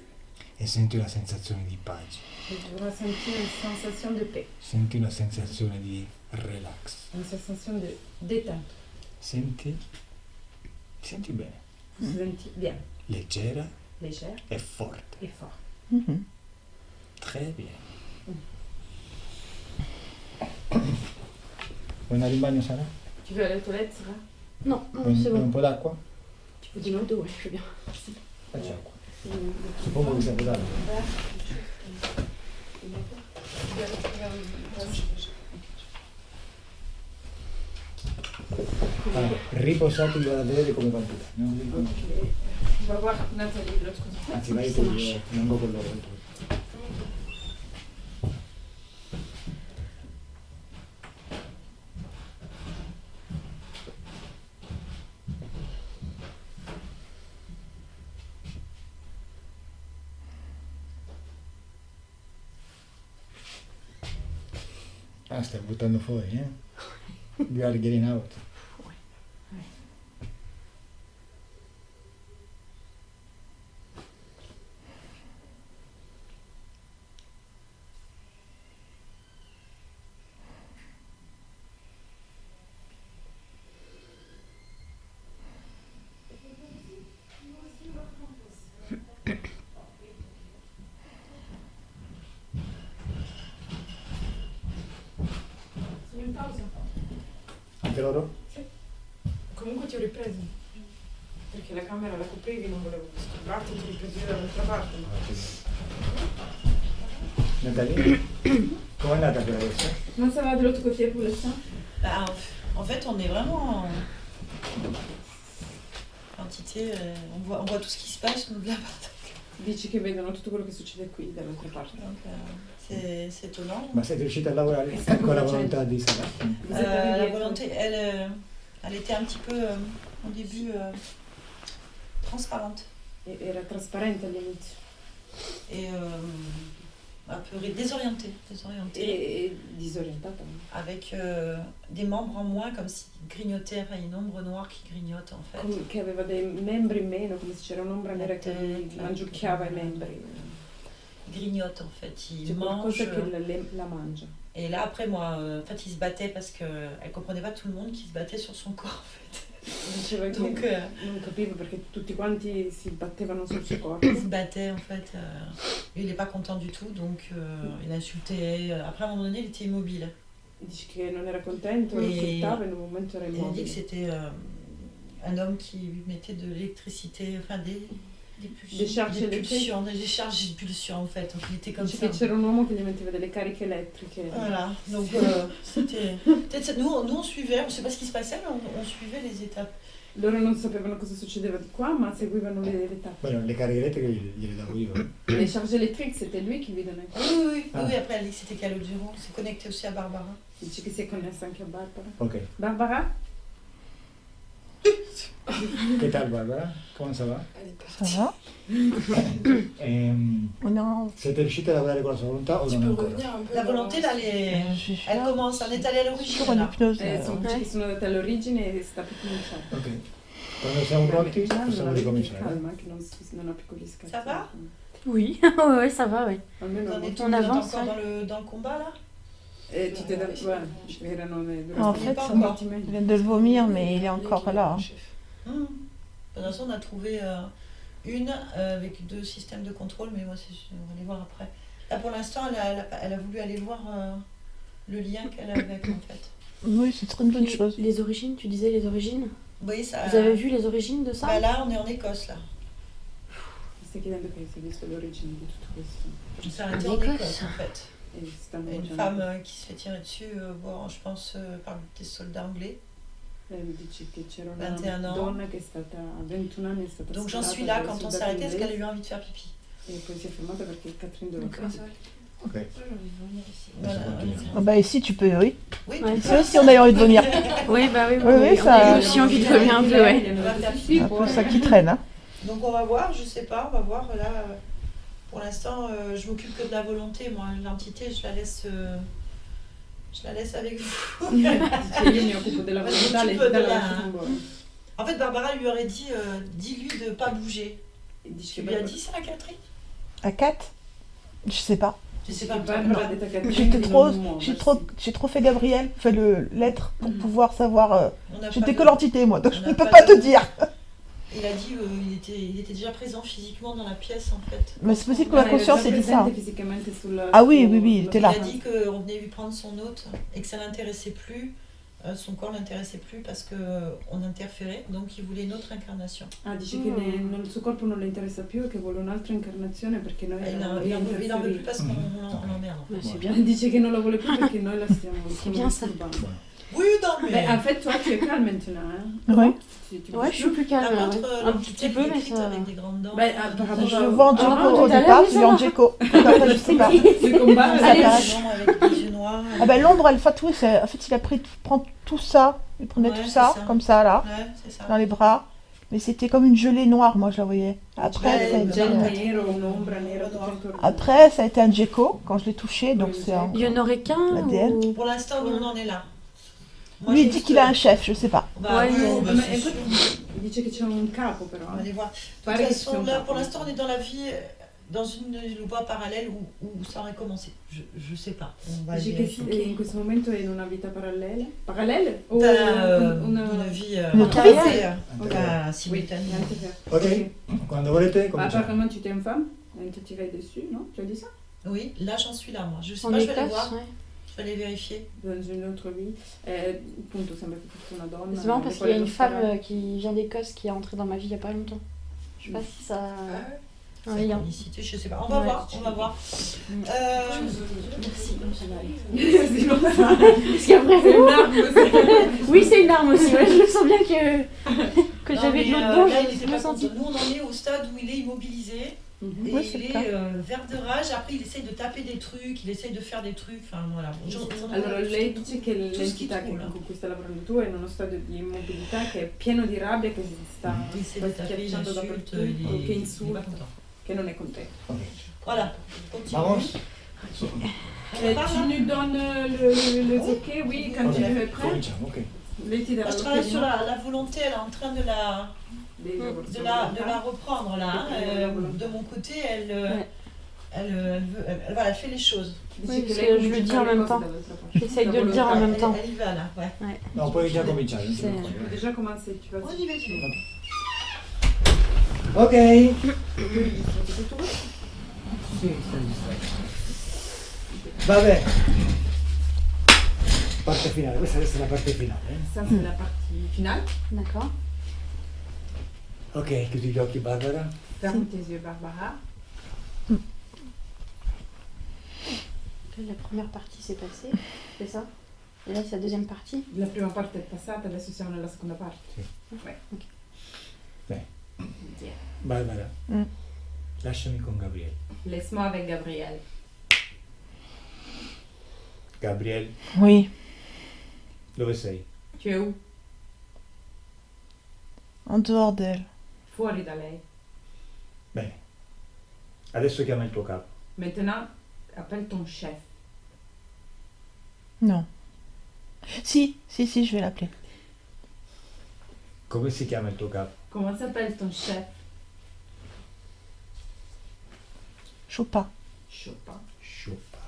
e senti una sensazione di pace. et vous ressentez une sensation de paix, Senti una sensazione di relax. une sensation de détente. Senti bene. Vous vous sentez bien, Leggera légère e forte. et fort. Mhm. Très bien. Vuoi andare in bagno, Sara? Tu veux aller aux toilettes, Sarah? Non, non, Vuoi c'est un bon. po' d'acqua? Tu peux dire d'eau, ouais, je veux bien. Facci acqua. Suppongo che sia potato. Allora, riposatevi, vado a vedere come va il tutto. Non vi dico. On va voir Nathalie de l'autre côté. Anzi, vai tu, io vengo con loro. Ah, stai buttando fuori, eh? You are getting out. Sono in pausa. Anche loro? Comunque ti ho ripreso. Perché la camera la coprivi, non volevo disturbarti, ti ho ripreso io dall'altra parte. Nathalie? Com'è andata per adesso? Non ça va de l'autre côté pour l'instant? Bah, en fait, on est vraiment entité. On voit tout ce qui se passe nous de là-bas. Dici che vedono tutto quello che succede qui dall'altra parte. Donc, c'est étonnant. Ma siete riusciti a lavorare E sta con la facendo? volontà di Sara? Vous êtes arrivés La à- volonté, elle était un petit peu, au début, transparente Era trasparente all'inizio. et un peu désorientée. E disorientata. Avec des membres en moins, comme s'ils grignotaient, enfin une ombre noire qui grignote en fait. Come che aveva dei membri in meno, come se c'era un'ombra nera che testa, mangiucchiava i membri. Grignote en fait, ils C'è qualcosa mangent. che la mangia. Et là après moi, en fait, ils se battaient parce qu'elle comprenait pas tout le monde qui se battait sur son corps en fait. Diceva che Donc non capivo perché tutti quanti si battevano sul suo corpo. il se battait en fait. Lui il n'est pas content du tout, donc il insultait. Après à un moment donné, il était immobile. Dice che non era contento, lo E- insultava e in un momento era Il a dit que immobile. c'était un homme qui lui mettait de l'électricité, enfin Décharger des le pulsions, des décharges de pulsions en fait. Donc il était comme Dice ça. che c'era un uomo che gli metteva delle cariche elettriche. Voilà, donc c'était. Peut-être nous on suivait, on ne sait pas ce qui se passait, mais on suivait les étapes. Loro non sapevano cosa succedeva di qua, ma seguivano le tappe. Bueno, le cariche elettriche gliele davo io. Les charges électriques, c'était lui qui lui donnait. Oui, Ah. oui, après elle dit que c'était Calogero, c'est connecté aussi à Barbara. Dice che si è connessa anche a Barbara. Ok. Barbara? ¿Qué tal, Barbara? ¿Cómo se va? Ça va? On est en... Siete riusciti a lavorare con la sua volontà o Tu non peux ancora? revenir un peu. La volonté là, Je vais elle faire commence, on est allé à sur l'origine une là. hypnose. Sono andate all'origine e sta per cominciare. Ok. Quando siamo pronti Già, possiamo non ricominciare. calma, che non ha piccoli scatti. Ça va? Oui, ouais, ça va, ouais. Almeno Vous en êtes On où? Vous êtes avance, encore ouais. dans le combat là? tutte e due, erano En durante fait, il pas combattimento. il vient de le vomir, mais il est encore là. De toute façon, on a trouvé une avec 2 systèmes de contrôle, mais moi, on va les voir après. Là, pour l'instant, elle a voulu aller voir le lien qu'elle a avec, en fait. Oui, c'est très une bonne chose. Les origines, tu disais les origines. Vous voyez ça? Vous avez vu les origines de ça? Bah là, on est en Écosse, là. Mi stai chiedendo che si è visto l'origine di tutto questo. C'est arrêté en Écosse. Écosse, en fait. E stanno Une facendo- femme qui se fait tirer dessus, je pense, par des soldats anglais. Dice che c'era una 21 ans. donna che è stata a 21 anni è stata Donc j'en sparata suis là dai quand on soldati s'est arrêté, parce qu'elle a inglesi eu envie de faire pipi. e poi si è fermata perché Catherine doveva Donc, fare. ça va. Ok. Voilà. Ah bah ici, tu peux, oui. Oui, Ouais. C'est aussi, on a envie de vomir. Oui, bah oui, Oui, oui, on ça- a eu aussi envie de vomir un peu, ouais. on va faire C'est un peu ça qui traîne. Hein. Donc on va voir, je sais pas, on va voir là. Pour l'instant, je m'occupe que de la volonté, moi. L'entité, je la laisse avec vous. Dice io mi occupo della Ma volontà, tu lei peux dà de la la- lascia con voi. En fait, Barbara lui aurait dit, dis-lui de pas bouger. E dice Tu che lui as Barbara- dit ça, Catherine? À 4? Je sais pas. Je sais che pas. Barbara ha detto a Catherine J'étais di trop, non muoversi. j'ai trop fait Gabriel, fait l'être pour pouvoir savoir. On n'a J'étais pas que de- l'entité, moi, donc on je n'a ne peux pas pas de- te dire. Il a dit, il était déjà présent physiquement dans la pièce, en fait. Mais c'est possible que la Ah, era conscience già ait dit ça. presente fisicamente sulla- Ah oui, su- oui, oui, il était là. Il a dit qu'on venait lui prendre son hôte et que ça l'intéressait plus, son corps l'intéressait plus parce qu'on interférait, donc il voulait une autre incarnation. Ah, dice che il suo corpo non le interessa più e che vuole un'altra incarnazione perché noi Il la en veut plus parce qu'on l'emmerde. Ouais, c'est bien. Dice che non la vuole più perché noi la stiamo C'est bien ça. disturbando. Oui, non, mais. Mais en fait, toi, tu es calme maintenant. Hein? Ouais. Tu Ouais, je suis plus calme. Par ouais. contre, Un l'entité, petit peu, elle est mais écrite ça. avec des grandes dents. Ben, par rapport Je à- vends Ah, Djeko tout au à l'heure, départ, oui, je ça vends va. Djeko. Après, je sais pas. Le combat, Ça Allez, passe. avec des yeux noirs. Ah bah l'ombre, elle fait tout, en fait il a pris, prend tout ça, il prenait Ouais, tout ça, c'est ça. comme ça là, Ouais, c'est ça. dans les bras, mais c'était comme une gelée noire, moi je la voyais. Après, Ouais, ça a già été, nero, un'ombra nera tutto intorno. après, ça a été un Djeko quand je l'ai touché, donc Oui, c'est un... Il y en aurait qu'un L'ADN. ou... Pour l'instant, nous, on en est là. Moi, Lui il juste- dit qu'il a un chef, je sais pas. Bah, Ouais, oui, mais- bah, Ma c'est sûr. dice che c'è un capo però. On va aller voir. De Pare toute che ci sia façon, un là, capo. pour l'instant, on est dans la vie, dans une voie parallèle où ça aurait commencé. Je sais pas. On va Dice che vérifier. in questo momento è in una vita parallela. Parallele? O Une vie Une carrière, Ok. pas Oui, simultanée. Ok, quando volete Bah, cominciamo. apparemment, tu t'es une femme. Elle te tirait dessus, non? Tu as dit ça? Oui, là, j'en suis là, moi. Je sais En pas, je vais aller Écosse, voir. ouais. Je vais aller vérifier. Dans une autre vie. Appunto, sembra che fosse una donna. C'est marrant parce e qu'il y a poi une lo femme spara- qui vient d'Écosse qui est entrée dans ma vie il y a pas longtemps. Je sais pas si ça. Un lien. Synchronicité, je sais pas. On va Ouais. voir, on va voir. Merci. Sinon, ça- Parce qu'après, c'est une arme aussi. oui, c'est une arme aussi. Ouais, je sens bien que Non, j'avais mais, de l'eau dedans. là, il J'ai était bien pas senti. content. Nous, on en est au stade où il est immobilisé. Mhm. Et Oui, c'est il le est cas. vert de rage. Après, il essaye de taper des trucs, il essaye de faire des trucs. Enfin, voilà. Allora, lei dice che l'entità che, schifo, con cui stai lavorando tu è in uno stadio di immobilità che è pieno di rabbia, che si sta Il essaie de taper, il schiacciando insulte, dappertutto, il che est pas insulta, content. che non è contento. Ok. Voilà, continue. Vamos. Tu nous donnes le ok, oui, quand tu es prêt. Cominciamo, ok. Lei ti darà Moi, je travaille sur l'ok, la volonté, elle est en train de la reprendre là. Hein. De mon côté, Ouais. elle fait les choses. Oui, parce que je le dis en même temps. J'essaye de le dire en même temps. Elle y va là, ouais. No, puoi già cominciare. non ti Sì. preoccupare. Déjà commencé, tu vas On y va, tu vas. Ok. Sì, stai distratto. Vabbè. Parte finale, questa è la parte finale. Ça, c'est la partie finale. D'accord. Ok, chiudi gli occhi, Barbara. Ferme tes yeux, Barbara. La première partie s'est passée, c'est ça? Et là, c'est la deuxième partie. La prima parte è passata, adesso siamo nella seconda parte. Sì. Ouais. Beh, Tiens. Barbara, Mm. lasciami con Gabriele. Laisse-moi avec Gabriel. Gabriele, Oui, dove sei? Tu es où? en dehors d'elle. Fuori da lei. Bene. Adesso chiama il tuo capo. Maintenant, appelle ton chef. Non. Si, je vais l'appeler. Come si chiama il tuo capo? Comment s'appelle ton chef? Chopin. Chopin. Scioppa.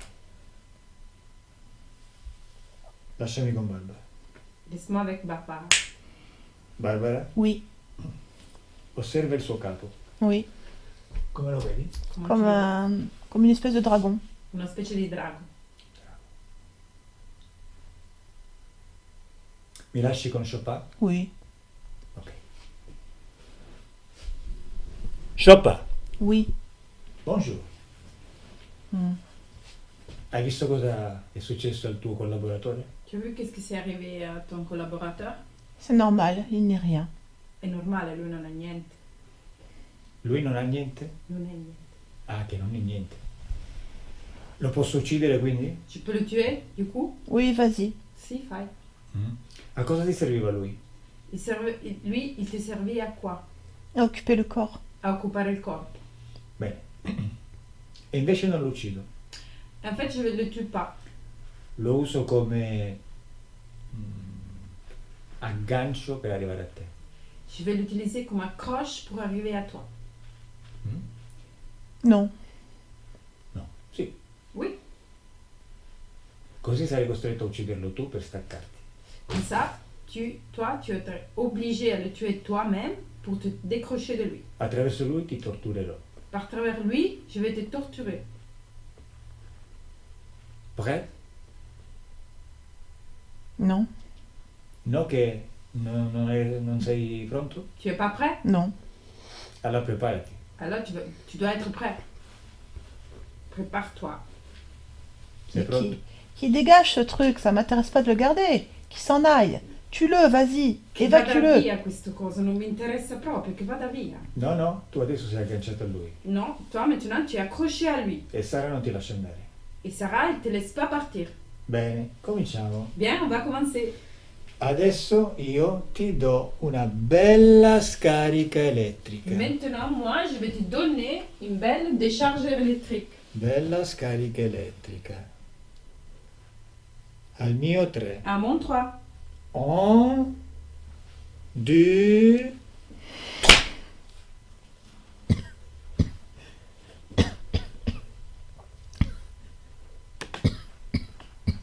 Lasciami con Barbara. Laisse-moi avec Barbara. Barbara, Oui, osserva il suo capo. oui. Come lo vedi? Comment Comme, tu le vois? comme une espèce de dragon. Una specie di drago. Mi lasci con Chopin? Oui, Ok. Chopin, oui. bonjour. Mm. Hai visto cosa è successo al tuo collaboratore? Tu as vu qu'est-ce qui s'est arrivé à ton collaborateur? C'est normal, il n'est rien. È normale, lui non ha niente. Lui non ha niente? Non è niente. Ah, che non è niente. Lo posso uccidere quindi? Tu peux le tuer, du coup? Oui, vas-y. Si, fai. A cosa ti serviva lui? Lui, il ti servì a quoi? Occuper le corps. A occupare il corpo. Bene. E invece non lo uccido. En fait, je ne le tue pas. Lo uso come aggancio per arrivare a te. Je vais l'utiliser comme accroche pour arriver à toi. Non. No, sì. Oui. Così sarai costretto a ucciderlo tu per staccarti. Comme ça, toi, tu es obligé à le tuer toi-même pour te décrocher de lui. Attraverso lui ti torturerò. Par travers lui, je vais te torturer. Prêt? Non. No che non sei pronto? Tu es pas prêt? Non. Allora preparati. Alors tu dois être prêt. Prépare-toi. Sei Mais pronto? qui dégage ce truc, ça m'intéresse pas de le garder. Qui s'en aille. Tue-le, vas-y. Che vada Évacue-le. via questo coso, non mi interessa proprio, che vada via. No, no, tu adesso sei agganciato a lui. Non, toi maintenant tu es accroché à lui. E Sara non ti lascia andare. Et Sarah, elle te laisse pas partir. Bene, cominciamo. Bien, on va commencer. Adesso io ti do una bella scarica elettrica. Maintenant, moi, je vais te donner une belle décharge électrique. Bella scarica elettrica. Al mio 3. À mon 3. 1, 2,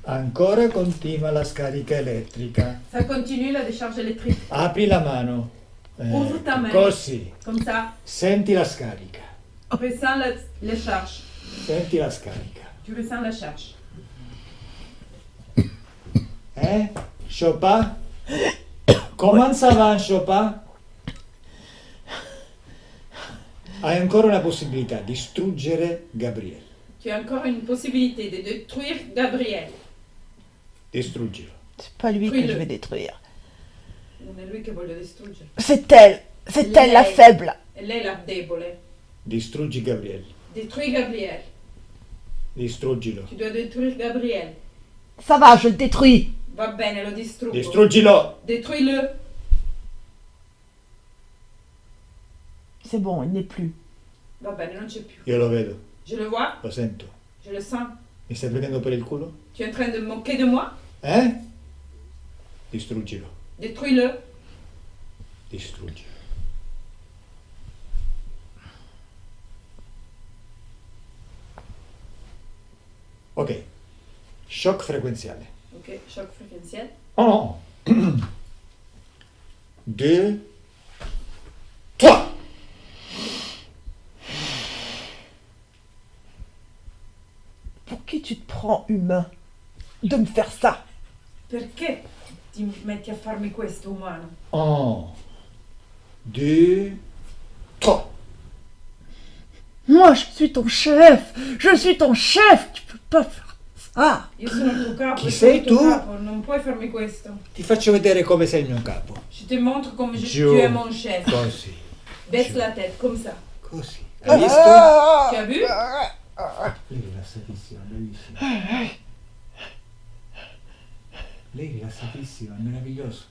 ancora continua la scarica elettrica. Ça continue la décharge électrique. Apri la mano. Ouvre ta main. Così. Comme ça, Senti la scarica. ressens la charge. Senti la scarica. Tu ressens la charge. Chopin? Comment ça va, Chopin? Hai ancora una possibilità, distruggere Gabriele. Tu as encore une possibilité de détruire Gabriel. Distruggilo. C'est pas lui que Brûle-le. je vais détruire. Non è lui che voglio distruggere. C'est elle. C'est elle la Lei. faible. E lei è la debole. Distruggi Gabriele. Détruis Gabriel. Distruggilo. Tu dois détruire Gabriel. Ça va, je le détruis. Va bene, lo distruggo. Distruggilo! Détruis-le. C'est bon, il n'est plus. Va bene, non c'è più. Io lo vedo, Je le vois, lo sento. je le sens. Mi stai prendendo per il culo? Tu es en train de me moquer de moi. Distruggilo. Détruis-le. Distruggilo. Ok. Shock frequenziale. Ok, choc fréquentiel. Oh no. 2, 3. Pour qui tu te prends, humain, de me faire ça? Perché ti metti a farmi questo, umano? 1, 2, Moi, je suis ton chef. Je suis ton chef. Tu peux pas faire ça. Io sono il tuo capo, Chi e sei il tuo tu? capo, non puoi farmi questo. Ti faccio vedere come sei il mio capo. Je te montre comme Giù. tu es mon chef. Così. Baisse Giù. la tête, comme ça. Così. Hai visto? Tu as vu? Lei è rilassatissima, bellissima. Lei è rilassatissima, è meraviglioso.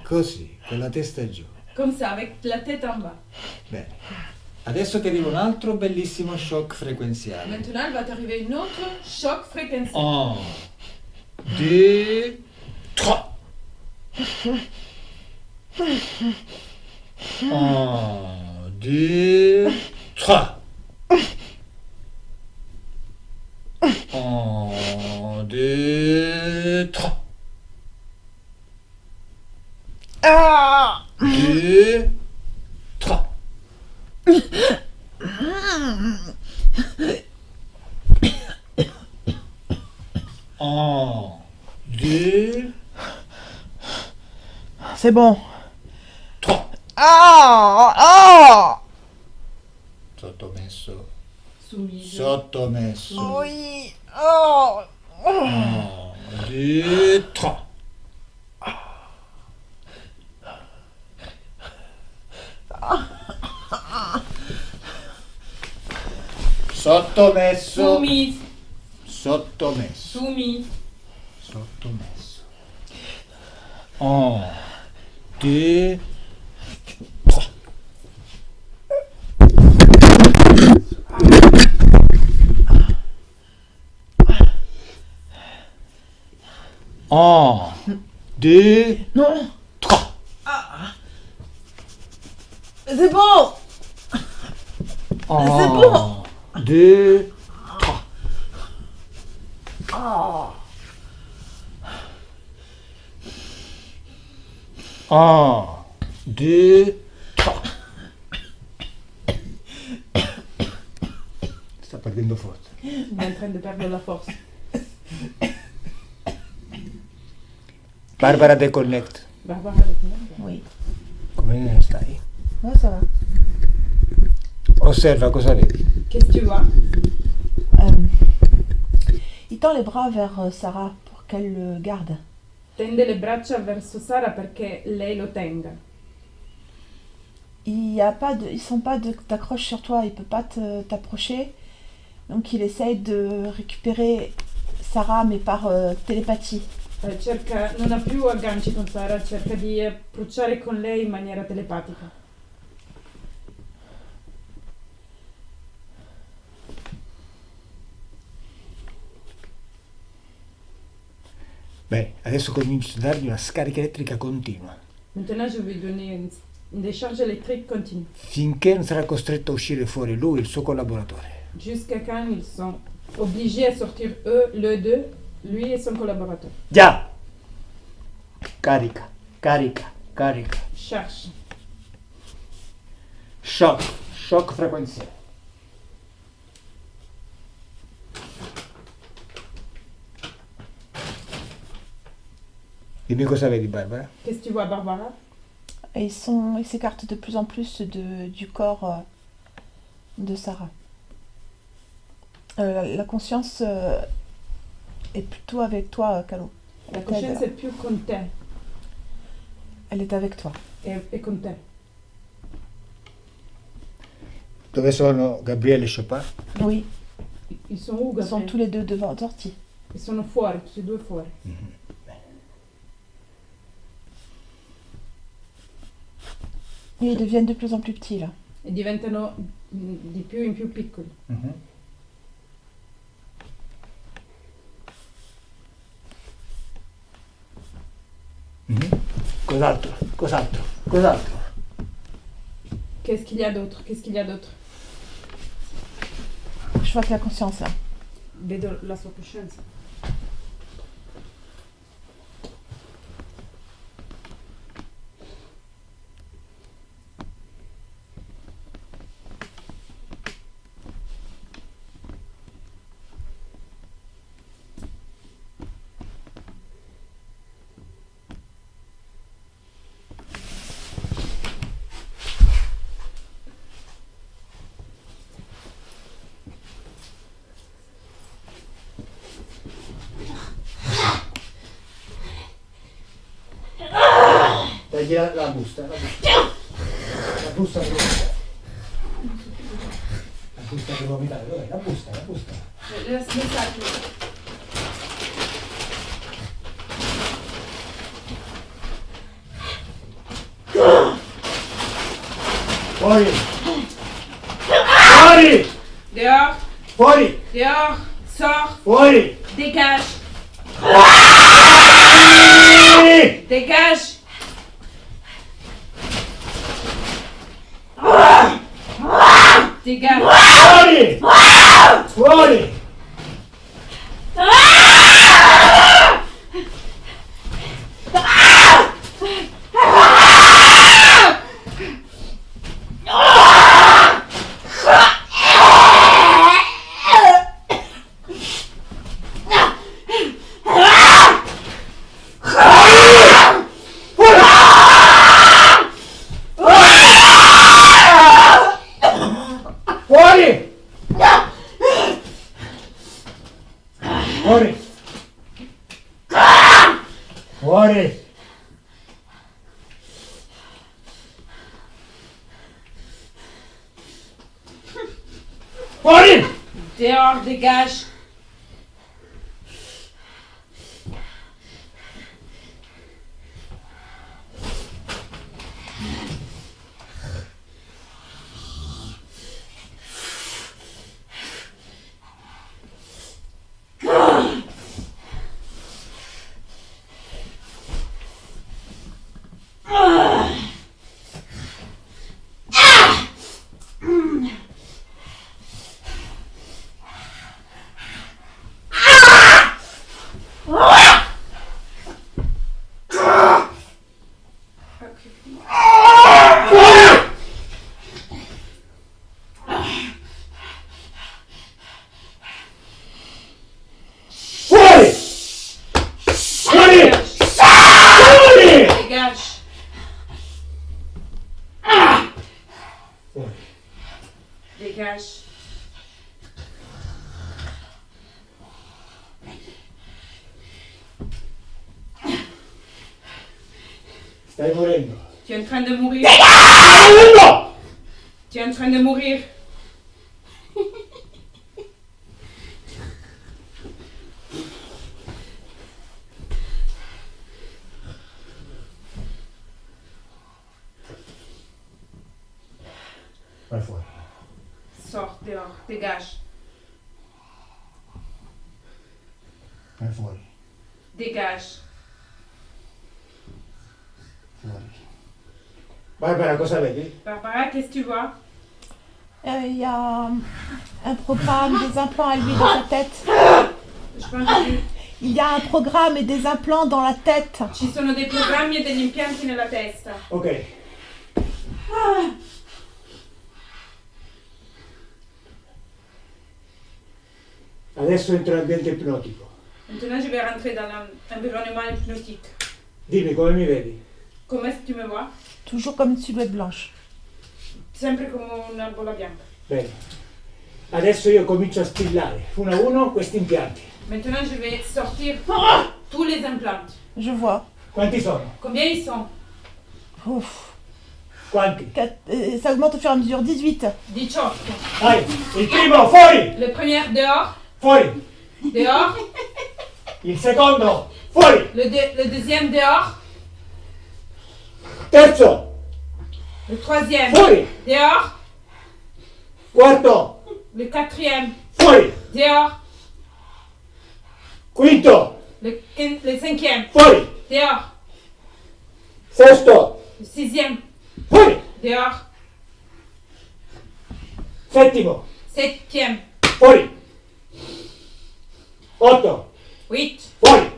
Così, con la testa giù. Comme ça, avec la tête en bas. Bene. Adesso ti arriva un altro bellissimo shock frequenziale. Maintenant, il va t'arriver une autre choc fréquentiel. 1, 2, 3. 1, 2, 3. 1, 2, 3. Ah. 2, 3. 1, 2, C'est bon. 3. Ah. Ah. Sottomesso. Soumise. Sottomesso. Oui. Oh. 1, 2, 3. Sottomesso. Soumise. Sottomesso. Soumise. Sottomesso. 1, 2, 3. Un, deux, Non. 3. C'est bon. Un, C'est bon. 2, 3. Ah. Un, 2, 3. Sta perdendo forza. Il est en train de perdre la force. Barbara Deconnect. Barbara, avec moi. Oui. Come stai? Ouais, ça va. Osserva cosa vedi. Qu'est-ce que tu vois? Il tend les bras vers Sarah pour qu'elle le garde. Tende le braccia verso Sara perché lei lo tenga. Ils sont pas d'accroche sur toi, il peut pas t'approcher. Donc il essaye de récupérer Sarah mais par télépathie. Non ha più agganci con Sara, cerca di approcciare con lei in maniera telepatica. Bene, adesso comincio a dargli una scarica elettrica continua, Maintenant, je vais donner une décharge électrique continue. finché non sarà costretto a uscire fuori lui e il suo collaboratore. Jusqu'à quand ils sont obligés à sortir eux, le deux, lui et son collaborateur. Già! Carica, carica, carica. Cherche. Shock, shock frequenziale. Dimmi cosa vedi, Barbara? Qu'est-ce que tu vois, Barbara? Et ils s'écartent de plus en plus du corps de Sarah. La conscience est plutôt avec toi, Calo. La coscienza è più con te. Elle est avec toi. È con te. Dove sono Gabriele e Chopin? Oui, Ils sont où, ils sont Gabriel? tous les deux devant sortis. Ils sono fuori, tutti e due fuori. Et ils deviennent de plus en plus petits là. E diventano di più in più piccoli. Cos'altro? Cos'altro? Cos'altro? Qu'est-ce qu'il y a d'autre? Qu'est-ce qu'il y a d'autre? Je vois que la conscience là. Vedo la sua coscienza. Dagli la busta, la busta. La busta per vomitare. La busta per vomitare, dov'è? La busta, la busta. Laisse-le ça. Fuori! Fuori! Dehors, Fuori! dehors, sors, Fuori! dégage, Fuori! dégage. Dégage. Fuori! Fuori! Fuori! Fuori! Fuori! Fuori! Dehors, dégage. Fuori! Fuori! Fuori! Dégage. Fuori! Dégage. Stai morendo. Tu es en train de mourir. Stai morendo! Tu es en train de mourir. Vai fuori. Sors dehors, dégage. Vai fuori. Dégage. Fuori. Barbara, cosa vedi? Barbara, qu'est-ce que tu vois? Il y a un programme, des implants à lui dans la tête. Je pas entendu. Il y a un programme et des implants dans la tête. Ci sono dei programmi e degli impianti nella testa. Ok. Adesso entro nell'ambiente ipnotico. Maintenant, je vais rentrer dans l'environnement hypnotique. Dimmi come mi vedi? Comment est-ce que tu me vois? Toujours comme une silhouette blanche. Sempre come una bolla bianca. Bene. Adesso io comincio a stillare uno a uno questi impianti. Maintenant, je vais sortir tous les implants. Je vois. Quanti sono? Combien ils sont? Ouf. Quanti? Ça augmente au fur et à mesure. 18. 18. Vai! Il primo fuori! Le premier dehors. Fuori! Dehors. Il secondo fuori! Le deuxième dehors. Terzo Le troisième fuori! dehors. Quarto Le quatrième fuori! dehors. Quinto Le cinquième fuori! dehors. Sesto Le sixième fuori! dehors. Settimo Septième. fuori! Otto 8. fuori!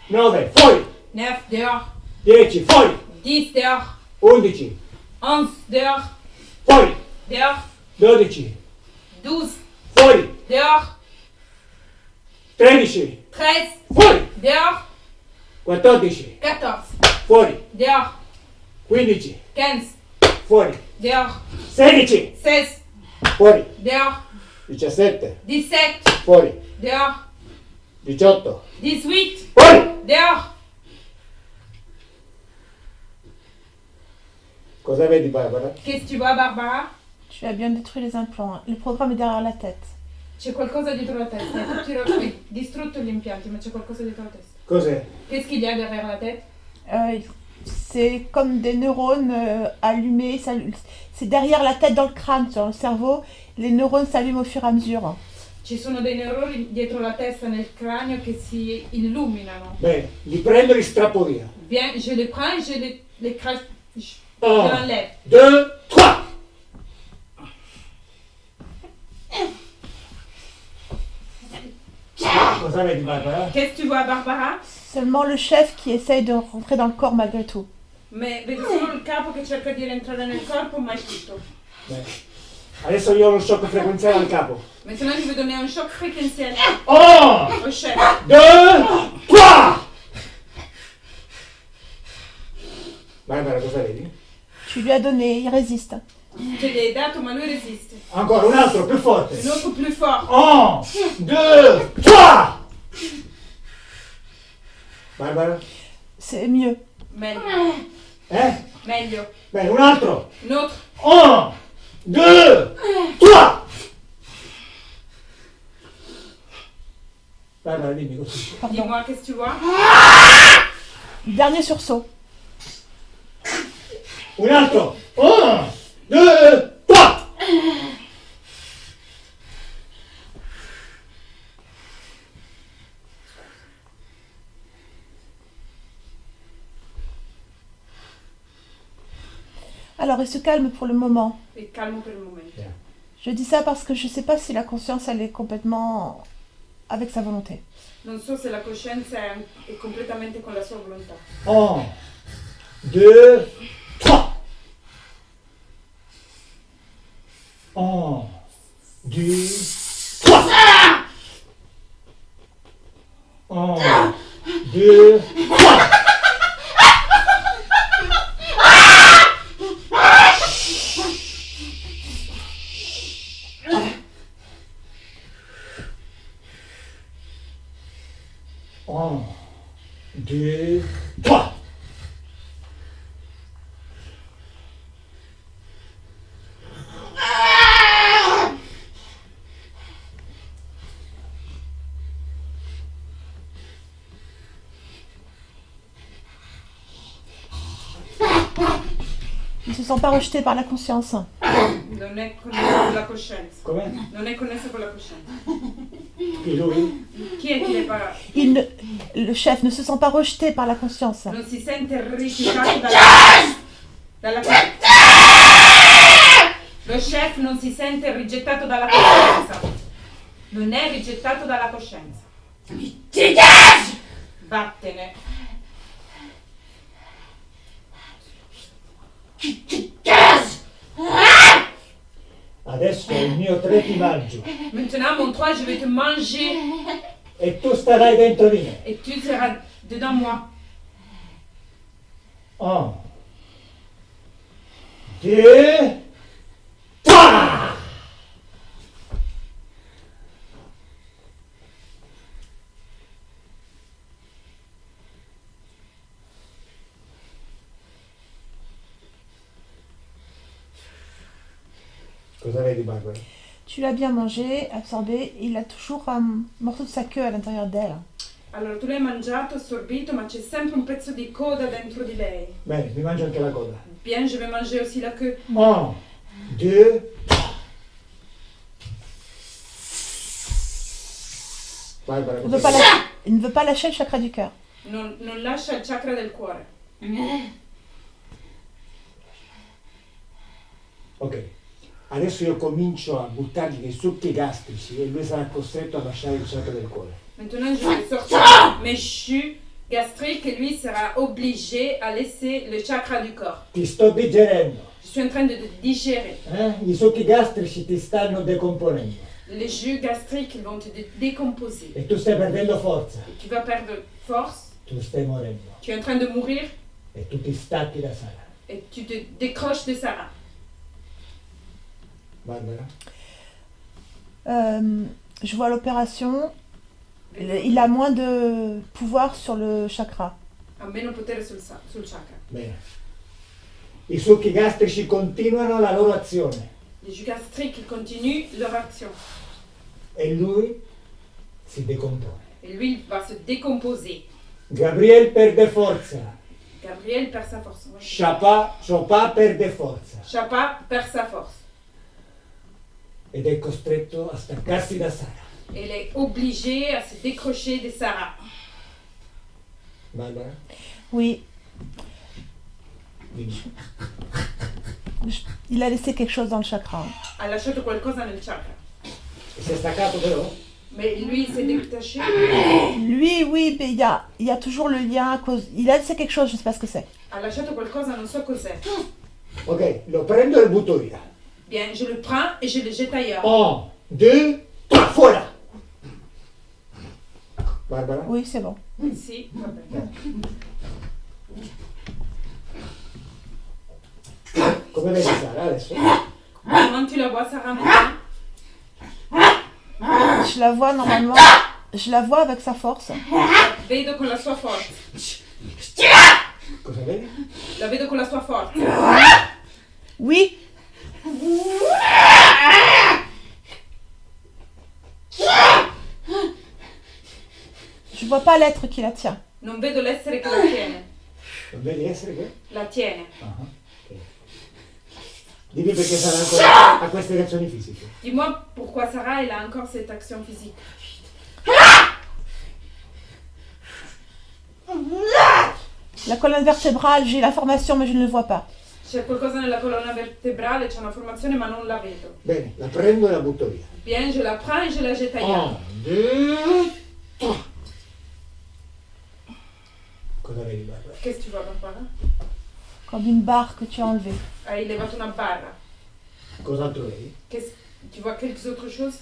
9 fuori! 9 dehors. 10 fuori! 10 dehors. 11 11 dehors. fuori! Dehors. 12 12 fuori! dehors. 13 13 fuori! dehors. 14 14 fuori! dehors. 15 15 fuori! dehors. 16 16 fuori! dehors. 17 17 fuori! dehors. 18 18 fuori! dehors. Cosa vedi, Barbara? Qu'est-ce que tu vois, Barbara? Tu as bien détruit les implants. Le programme est derrière la tête. C'è qualcosa dietro la testa. Hai distrutto gli impianti, ma c'è qualcosa dietro la testa. Cos'è? Qu'est-ce qu'il y a derrière la tête? C'est comme des neurones allumés. C'est derrière la tête dans le crâne, sur le cerveau. Les neurones s'allument au fur et à mesure. Ci sono dei neuroni dietro la testa nel cranio che si illuminano. Bene, li prendo e li strappo via. Bien, je les prends et je les crache. Je 1, l'enlève. 2, 3! Cosa vedi, Barbara? Qu'est-ce que tu vois, Barbara? Seulement le chef qui essaye de rentrer dans le corps malgré tout. Vedi solo il capo che cerca di rientrare nel corpo, ma è tutto. Bene. Adesso io ho uno shock frequenziale al capo. Maintenant, je vais donner un choc fréquentiel 1, au chef. 2, 3! Barbara, cosa vedi? Tu lui as donné, il résiste. Je l'ai dato, ma lui resiste. Ancora, un altro, più forte. Un autre plus fort. 1, 2, 3! Barbara? C'est mieux. Meglio. Meglio. Bene, un altro. Un autre. 1, 2, 3! Barbara, dimmi così. Pardon. Dis-moi, qu'est-ce que tu vois? Dernier sursaut. Un altro. 1, 2, 3! Alors, il se calme pour le moment. Et calme per il momento. Je dis ça parce que je sais pas si la conscience, elle est complètement avec sa volonté. Non so se la coscienza è completamente con la sua volontà. 1, 2, 3! 1, 2, 3! 1, 2, 3! Un, deux, trois! Il ne se sent pas rejeté par la conscience. Non è connesso con la coscienza. Come? Non è connesso con la coscienza. Chi lui? Chi è che le parla? Le chef ne se sent pas rejeté par la conscience. Non si sente rifiutato dalla coscienza. Lo chef non si sente rigettato dalla coscienza. Non è rigettato dalla coscienza. Vattene. Adesso il mio 3 ti mangio Maintenant, mon 3, je vais te manger e tu starai dentro di me. et tu seras dedans moi. 1, 2, 3! Cosa vedi, Barbara? Tu l'as bien mangé, absorbé. Il a toujours un morceau de sa queue à l'intérieur d'elle. Allora, tu l'hai mangiato, assorbito, ma c'è sempre un pezzo di coda dentro di lei. Bene, mi mangio anche la coda. Bien, je vais manger aussi la queue. 1, 2, 3! Barbara, Il ne veut pas lâcher le chakra du cœur. Non lascia il chakra del cuore. Ok, adesso io comincio a buttargli dei succhi gastrici e lui sarà costretto a lasciare il chakra del cuore. Maintenant, je vais sortir mes jus gastriques et lui sera obligé à laisser le chakra du corps. Ti sto digerendo, Je suis en train de digérer. I succhi gastrici ti stanno decomponendo Les jus gastriques ils vont te décomposer. e tu stai perdendo forza, Tu vas perdre force. tu stai morendo Tu es en train de mourir e tu ti stacchi da Sara. et tu te décroches de Sarah. Barbara? Je vois l'opération. Il a moins de pouvoir sur le chakra. Ha meno potere sul chakra. Bene. I succhi gastrici continuano la loro azione Les jus gastriques continuent leur action. e lui si decompone. Et lui, il va se décomposer. Gabriel perde forza, Gabriel perd sa force. Ouais. Chopin perde forza Chapa perd sa force. ed è costretto a staccarsi da Sara. Elle est obligée à se décrocher de Sarah. Barbara? Oui, Dimmi. il a laissé quelque chose dans le chakra. Ha lasciato qualcosa nel chakra. Si è staccato però? Mais lui, il s'est détaché. Lui, oui, mais il y a toujours le lien à cause. Il a laissé quelque chose, je sais pas ce que c'est. Ha lasciato qualcosa, non so cos'è. Ok, lo prendo e lo butto via. Bien, je le prends et je le jette ailleurs. 1, 2, 3, fuori! Barbara? Oui, c'est bon. Si, va bene. Come vedi Sara adesso? Comment tu la vois, Sarah, maintenant? Je la vois normalement. Je la vois avec sa force. Vedo con la sua forza. Cosa vedi? La vedo con la sua forza. Oui. Je vois pas l'être qui la tient. Non vedo l'essere che la tiene. Non vedi essere che? La tiene. Ah, ok. Dimmi perché Sara ancora ha queste reazioni fisiche. Dis-moi pourquoi Sarah, elle a encore cette action physique. La colonne vertébrale, j'ai la formation, mais je ne le vois pas. C'è qualcosa nella colonna vertebrale, c'è una formazione, ma non la vedo. Bene, la prendo e la butto via. Bien, je la prends et je la jette ailleurs. 1, 2, 3. Cosa vedi Barbara? Qu'est-ce que tu vois, Barbara? Comme une barre que tu as enlevée. Hai levato una barra. Cos'altro vedi? Tu vois quelque autre chose?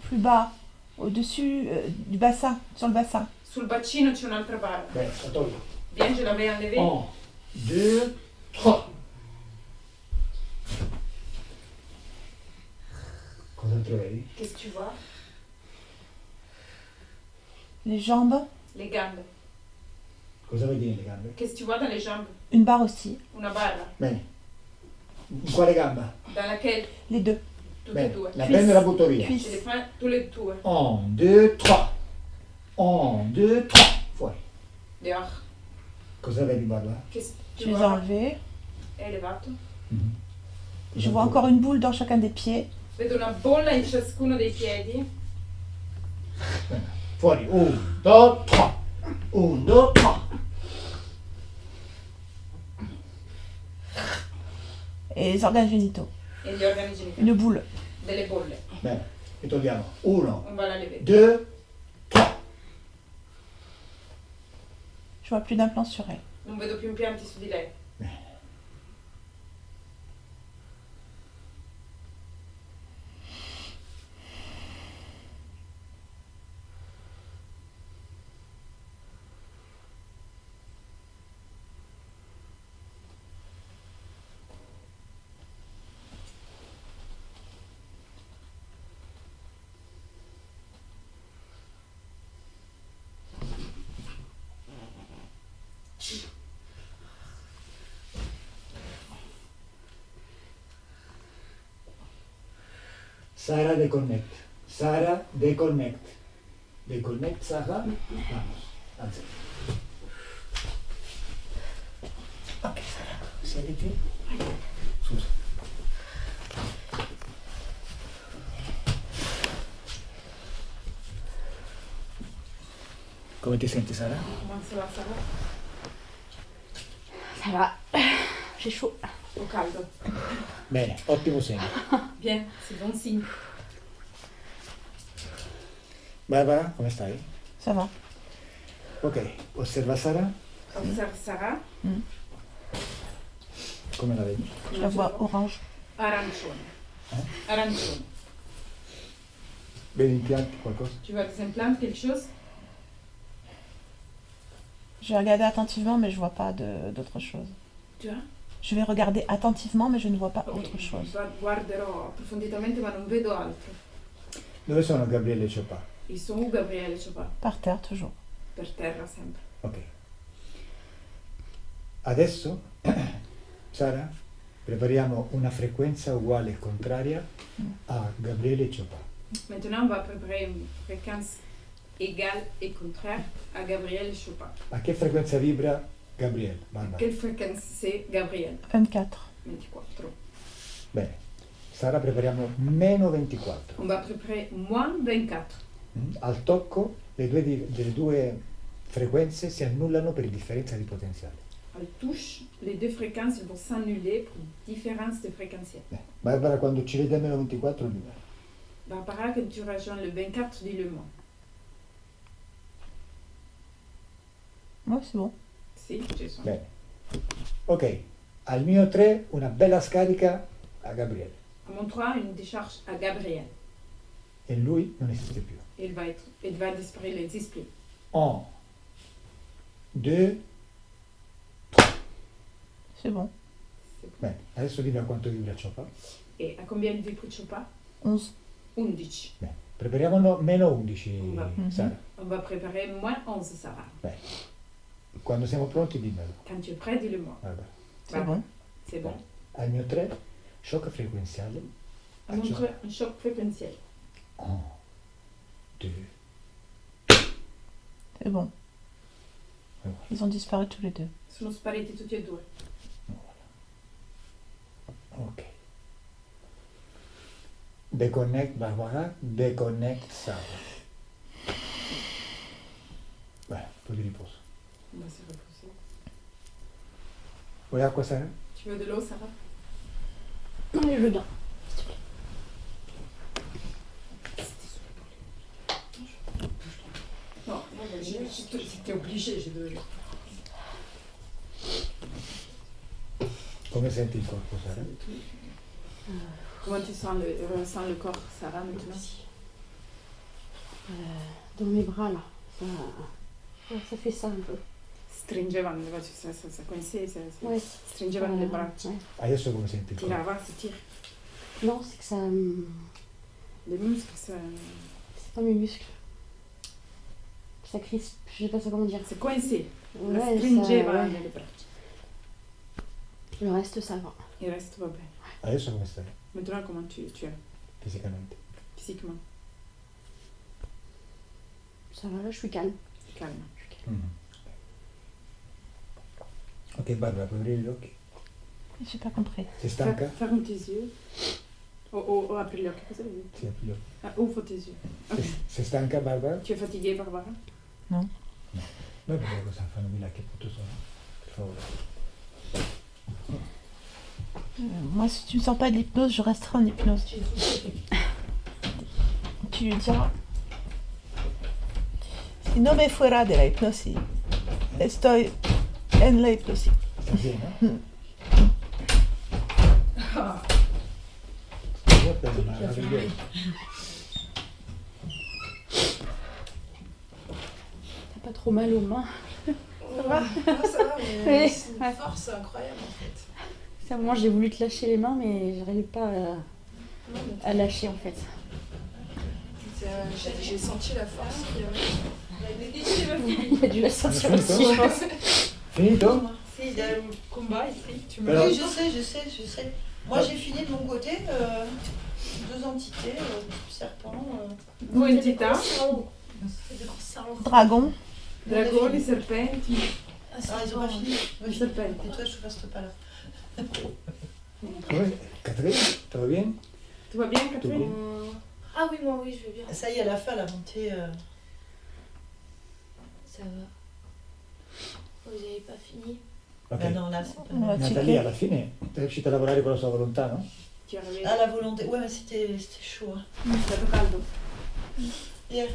Plus bas, au-dessus du bassin, sur le bassin. Sul bacino c'è un'altra barra. Bene, la tolgo. Bien, je l'avais enlevée. 1, 2, 3. Cos'altro vedi? Qu'est-ce que tu vois? Les jambes, Les jambes. Cosa vedi nelle gambe? Qu'est-ce que tu vois dans les jambes? une barre aussi. Una barra. Bene. In quale gamba? Dans laquelle? Les deux. Tutte e Bene, due. la prendo e la butto via. Je les Cuisses. prends tous les deux. 1, 2, 3. 1, 2, 3. Fuori. Dehors. Cosa vedi Barbara? Qu'est-ce que Je tu les ai vois? enlevés. È elevato. Je vois encore une boule dans chacun des pieds. Vedo una bolla in ciascuno dei piedi. Fuori. 1, 2, 3. 1, 2, 3. Et les organes génitaux. E gli organi genitali. Une boule. Delle bolle. Bene, e togliamo. 1, On va la lever. 2, 3. Je vois plus d'implant sur elle. Non vedo più impianti su di lei. Sara deconnect. Sara deconnect. Deconnect Sara. Vamos. Anzi. Ok Sara, siediti. Scusa. Come ti senti Sara? Comment ça va, Sarah? Ça va. J'ai chaud. Au caldo. Bene, ottimo segno. Bien, c'est bon signe. Barbara, come stai? Ça va. Ok, osserva Sara. Observe Sarah. Come la vedi? Je la vois orange. Arancione. Arancione. Vedi impianti, qualcosa? Tu vois des implants, quelque chose? Je vais regarder attentivement, mais je vois pas d'autre chose. Tu vois? Je vais regarder attentivement, mais je ne vois pas autre chose. Guarderò approfonditamente ma non vedo altro. Dove sono Gabriele e Chopin? Ils sont où, Gabriele Chopin? Par terre, toujours. Per terra sempre. Ok. Adesso, Sara, prepariamo una frequenza uguale e contraria a Gabriele Chopin. Maintenant, on va préparer une fréquence égale et contraire à Gabriel Chopin. A che frequenza vibra Gabriele? Barbara. Quelle fréquence c'est Gabriel? 24. 24. Bene. Sara, prepariamo meno 24. On va préparer moins 24. Al tocco le due frequenze si annullano per differenza di potenziale. Elle touche, les deux fréquences vont s'annuler pour différence de fréquentiel. Barbara, quando ci vede a meno 24, libera. Barbara, quand tu rejoins le 24, dis-le-moi. Ouais, c'est bon. Si, je sens. Bene. Ok, al mio 3 una bella scarica a Gabriele. À mon 3, une décharge à Gabriel. E lui non esiste più. Il va disparaître, il n'existe plus. 1, 2, C'est bon. bene. Adesso dimmi a quanto vibra Chopin. Et à combien il vibre Chopin? 11. 11. Bene. Prepariamo meno 11, Sara. On va préparer moins 11, Sarah. Quando siamo pronti dimmelo. Quand tu es prêt, dis-le-moi. Barbara. C'est bon. C'est bon. Al mio 3, shock frequenziale. À mon 3, un choc fréquentiel. 1, 2, C'est bon. Voilà. Ils ont disparu tous les deux. Sono spariti tutti e due. ok. Deconnect Barbara, deconnect Sara. Beh, un po' di riposo. On va se reposer. Vuoi acqua, Sara? Tu veux de l'eau, Sarah? Non, mais je veux bien. Non, j'étais obligée, j'ai de l'eau. Come senti il corpo, Sara? Comment tu ressens le corps, Sarah, maintenant? Dans mes bras, là. Ça fait ça un peu. Stringevano, ça coincait, ça Ouais. stringevano le braccia. Ouais. Adesso come senti il corpo? Tirava, si tire. Non, c'est que ça. Les muscles, ça... C'est pas mes muscles. Ça crispe, je sais pas ça comment dire. c'est coincé. Ouais, La ça, stringeva ouais. le braccia. Le reste, ça va. Il reste va bene. Adesso come stai Maintenant, comment tu es fisicamente? physiquement? Ça va, là, je suis calme. Calme. Ok, Barbara, puoi aprire gli occhi? J'ai pas compris. Sei stanca? Ferme tes yeux. Oh, apri gli occhi, cosa vuoi dire? Sì, apri gli occhi. Ah, ouvre tes yeux. Ok. Sei stanca, Barbara? Tu es fatiguée, Barbara? Noi vediamo cosa fanno di là, che punto sono. Per favore. Moi, si tu ne sors pas de l'hypnose, je resterai en hypnose. Tu lui diras. Si no me fuera de la hipnosis, estoy en la hipnosis. Sta bene? Guarda, è meraviglioso. T'as pas trop mal aux mains. Ça va, mais Oui, c'est une ouais. force incroyable en fait. Ça, moi, j'ai voulu te lâcher les mains, mais j'arrivais pas à lâcher en fait. J'ai senti la force qu'il y avait. Il a dû la sentir Finito? aussi, je pense. Finito? Si, il y a le combat ici. Però- Oui, je sais. Moi j'ai fini de mon côté, deux entités, serpent. Due entità, Dragon. dragoni, serpenti, Ah, ils ont pas fini. i serpenti. Et toi, je reste pas là. Come? Catherine? Ça va bien? Tout va bien, Tout Catherine? bien? Ah oui, moi oui, je vais bien. Ça y est, à la fin, la montée. Ça va. Vous n'avez pas fini? Ok. Bah non, là, c'est pas. On va Natalia, checker. alla fine è riuscita a lavorare con la sua volontà, no? Tu es arrivée. Ah, la volonté. Ouais, mais c'était chaud. Hein. Stato caldo. Hier.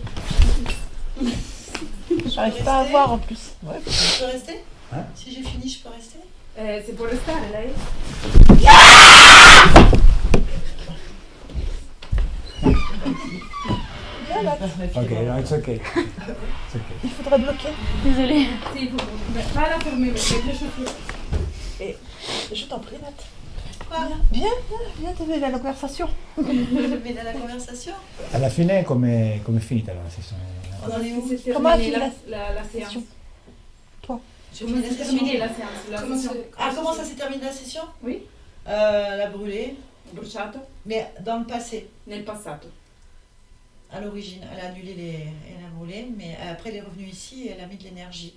J'arrive pas à voir en plus. Ouais. Je peux rester Hein? Si j'ai fini, je peux rester C'est pour restare, lei? Ok, no, it's ok. It's ok. Il faudrait bloquer. Désolée. Si, il faut... Pas la fermer, mais avec les chaussures. Je t'en prie, Nat. Quoi Viens, t'avais la conversation. Mais dans la conversation Alla fine come è finita la sessione? On en est où C'est Comment a terminé fini la séance? J'ai fini la C'est session. terminé la séance. La Comment session. Ah, comment ça s'est terminé la session? Oui. La brûlée, Bruciato mais dans le passé, nel passato. à l'origine. Elle a annulé elle a brûlé, mais après elle est revenue ici et elle a mis de l'énergie.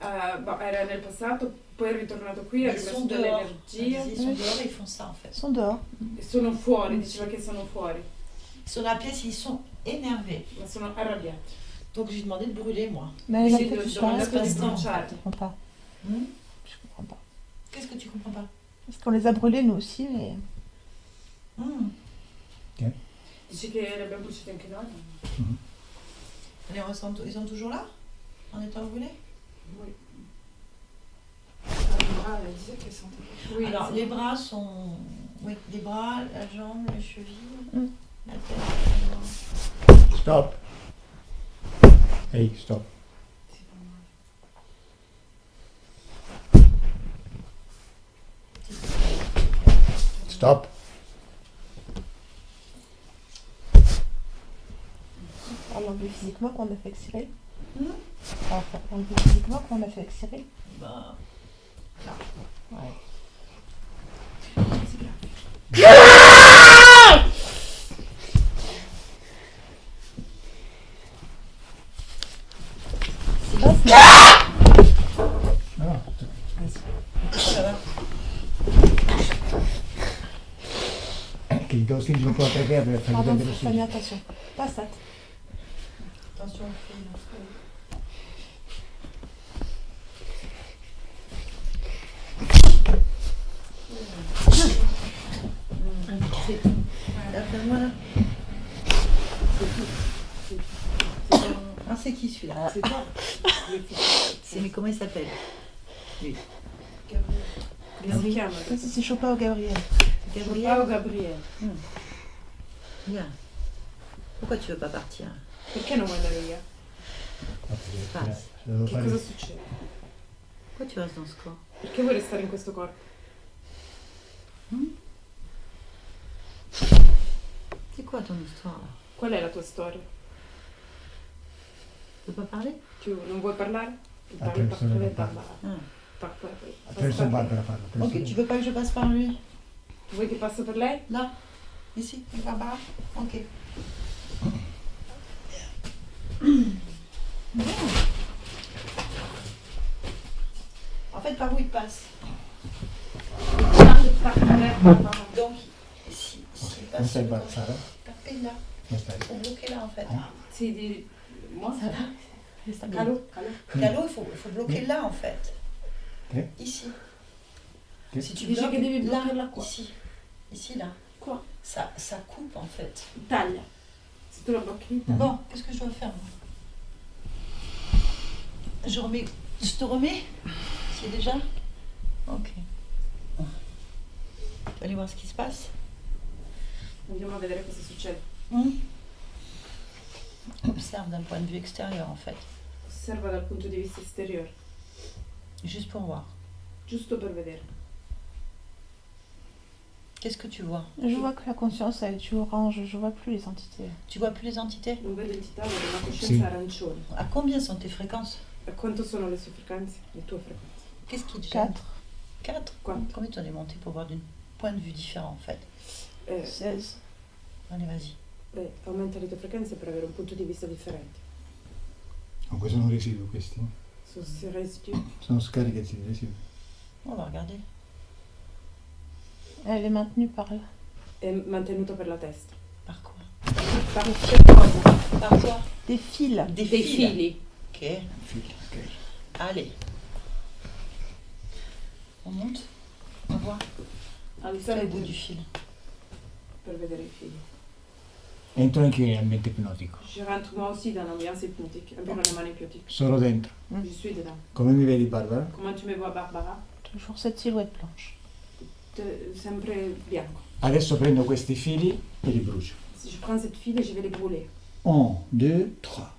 Era nel passato, poi è ritornato qui, ha Ils sont rimesso dehors. dell'energia. Ils sont dehors et ils font ça en fait. Ils sont dehors. E sono fuori, diceva che sono fuori, Ils sont dans la pièce et ils sont énervés. ma sono arrabbiati. Donc j'ai demandé de brûler moi. Mais elle a Sì, fait do- tout domanda ça. per passe-temps. bruciare. Je comprends pas. Hmm? Je comprends pas. Qu'est-ce que tu comprends pas? Parce qu'on les a brûlés nous aussi, mais Hmm. Dici che li abbiamo bruciati anche noi? Ils sont toujours là? En étant brûlés? Oui. Elle disait qu'elle sentait quelque chose. Oui, Alors c'est- les bras sont. Oui, les bras, la jambe, les chevilles, Hmm. la tête. Stop. Hey, stop. Stop. on l'a enlevé physiquement qu'on a fait avec Cyril. Hmm? On l'a enlevé physiquement qu'on a fait avec Cyril. Bah, Ouais. C'est pas ça. No, ça va. che il ghosting non può attaccare per fargli Pardon, prendere Fanny, su. attention. Pas ça. Attention aux filles. là. Appelle-moi là. Ah, c'est qui celui-là? C'est toi. C'est, mais comment il s'appelle? Come si chiama? Ça, c'est Chopin ou Gabriel. Gabriel? Ciao Gabriele. Viens. Pourquoi tu veux pas partir? Perché non vuoi andare via? Passe. Devo Che fare... cosa succede? Pourquoi tu restes dans ce corps? Perché vuoi restare in questo corpo? C'est quoi ton histoire là? Qual è la tua storia? Tu veux pas parler? Tu non vuoi parlare? Attraverso la Barbara. Attraverso Barbara parlo. attraverso- Ok, tu veux pas que je passe par lui? Vuoi che passo per lei? Là? Ici? Avec Barbara? Ok. En fait, par où il passe? Donc, si il Non passe stai sur le Sara? tapez là, Non stai. faut bloquer là en fait. Sì, di... Moi, Ça va. Resta bien. Calo, calo. Calo, il faut bloquer là en fait. Ok. Ici. Ok. Si tu Dici bloques che devi là, bloccarla qua. ici. Ici, là. Qua. Ça coupe en fait. Taglia. Se tu la blocchi, Bon, qu'est-ce que je dois faire moi? Je remets. Je te remets? C'est déjà? Ok. Tu vas aller voir ce qui se passe? andiamo a vedere cosa succede. Observe d'un point de vue extérieur en fait. Osserva dal punto di vista esteriore, Juste pour voir. giusto per vedere. Qu'est-ce que tu vois? Je vois que la conscience elle est du orange, je vois plus les entités. Tu vois plus les entités? Non vedo entità, vedo una coscienza Sì. arancione. À combien sont tes fréquences? E quanto sono le sue frequenze? Le tue frequenze? Qu'est-ce qui te gêne? 4, 4. Quanto? Combien tu en es monté pour voir d'un point de vue différent en fait? 16. Allez, vas-y. Aumenta le tue frequenze per avere un punto di vista differente. Comunque sono residui questi. Sono residui. Sono scariche di residui. On va regarder. Elle est maintenue par là. È mantenuto per la testa. Par quoi? Per che cosa? Par quoi? Des fils. Des Dei fils. fili. Ok. Figli, ok. Allez. On monte? On voit? Alzare Au bout du fil. per vedere i fili. Entro anche io nell'ambiente ipnotico. Je rentre moi aussi dans l'ambiance hypnotique, environnement hypnotique. Sono dentro. Je suis dedans. Come mi vedi Barbara? Comment tu me vois, Barbara? Toujours cette silhouette blanche. Sempre bianco. Adesso prendo questi fili e li brucio. Si je prends cette file et je vais les brûler. 1, 2, 3.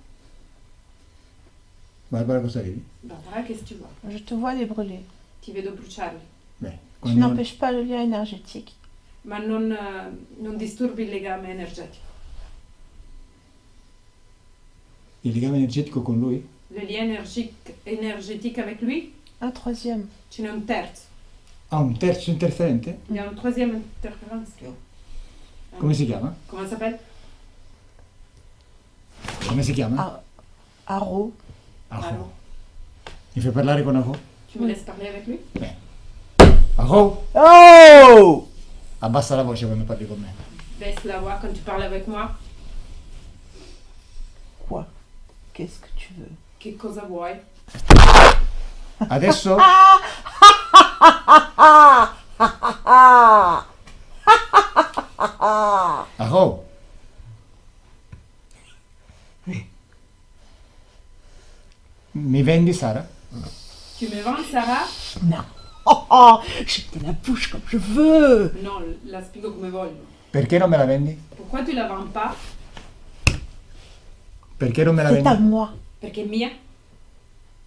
Barbara cosa vedi? Barbara, qu'est-ce que tu vois? Je te vois les brûler. Ti vedo bruciarli. Beh, Tu quando n'empêches pas le lien énergétique. Ma non disturbi il legame energetico. il legame energetico con lui? Le lien énergétique avec lui? Un troisième. Ce n'è un terzo. Ah, un terzo interferente? Il y a un troisième interférence. Come si chiama? Comment ça s'appelle? Come si chiama? Aro. Aho. Mi fai parlare con Aho? Tu me laisses parler avec lui? Aho! Oh! Abbassa la voce quando parli con me. Baisse la voix quand tu parles avec moi. Quoi? Qu'est-ce que tu veux? Che cosa vuoi? Adesso? Aho! Mi vendi Sara? Tu me vends Sarah? Non. Oh, je te la bouche comme je veux. Non, la spiego come voglio. Perché non me la vendi? Pourquoi tu la vends pas? Perché non me la C'est à vendi? moi. Perché è mia?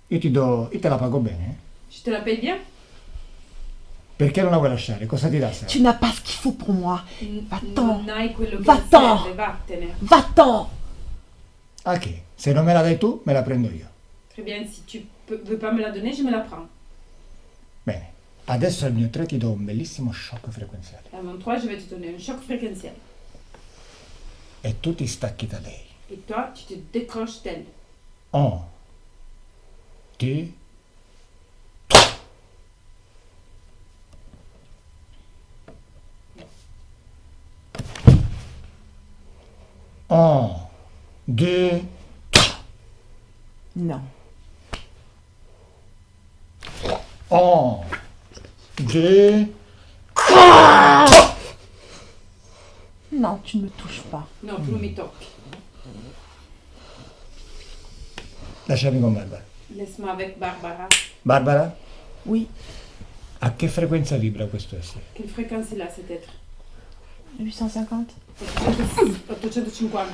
Io te la pago bene. Je te la paye bien? Perché non la vuoi lasciare? Cosa ti dà Sara? Tu n'as pas ce qu'il faut pour moi. Va-t'en. Non hai quello che Va-t'en. serve, vattene. Va-t'en. Ok, se non me la dai tu, me la prendo io. Très bien, si tu veux pas me la donner, je me la prends. Bene, adesso al mio 3 ti do un bellissimo shock frequenziale. À mon 3, je vais te donner un choc fréquentiel. E tu ti stacchi da lei. Et toi, tu te décroches d'elle. 1, 2, 1, 2, Non. 1, 2. Non, tu ne me touches pas. Non, tu non mi tocchi. Lasciami con Barbara. Laisse-moi avec Barbara. Barbara, Oui. a che frequenza vibra questo essere? Quelle fréquence il a cet être? 850. 850.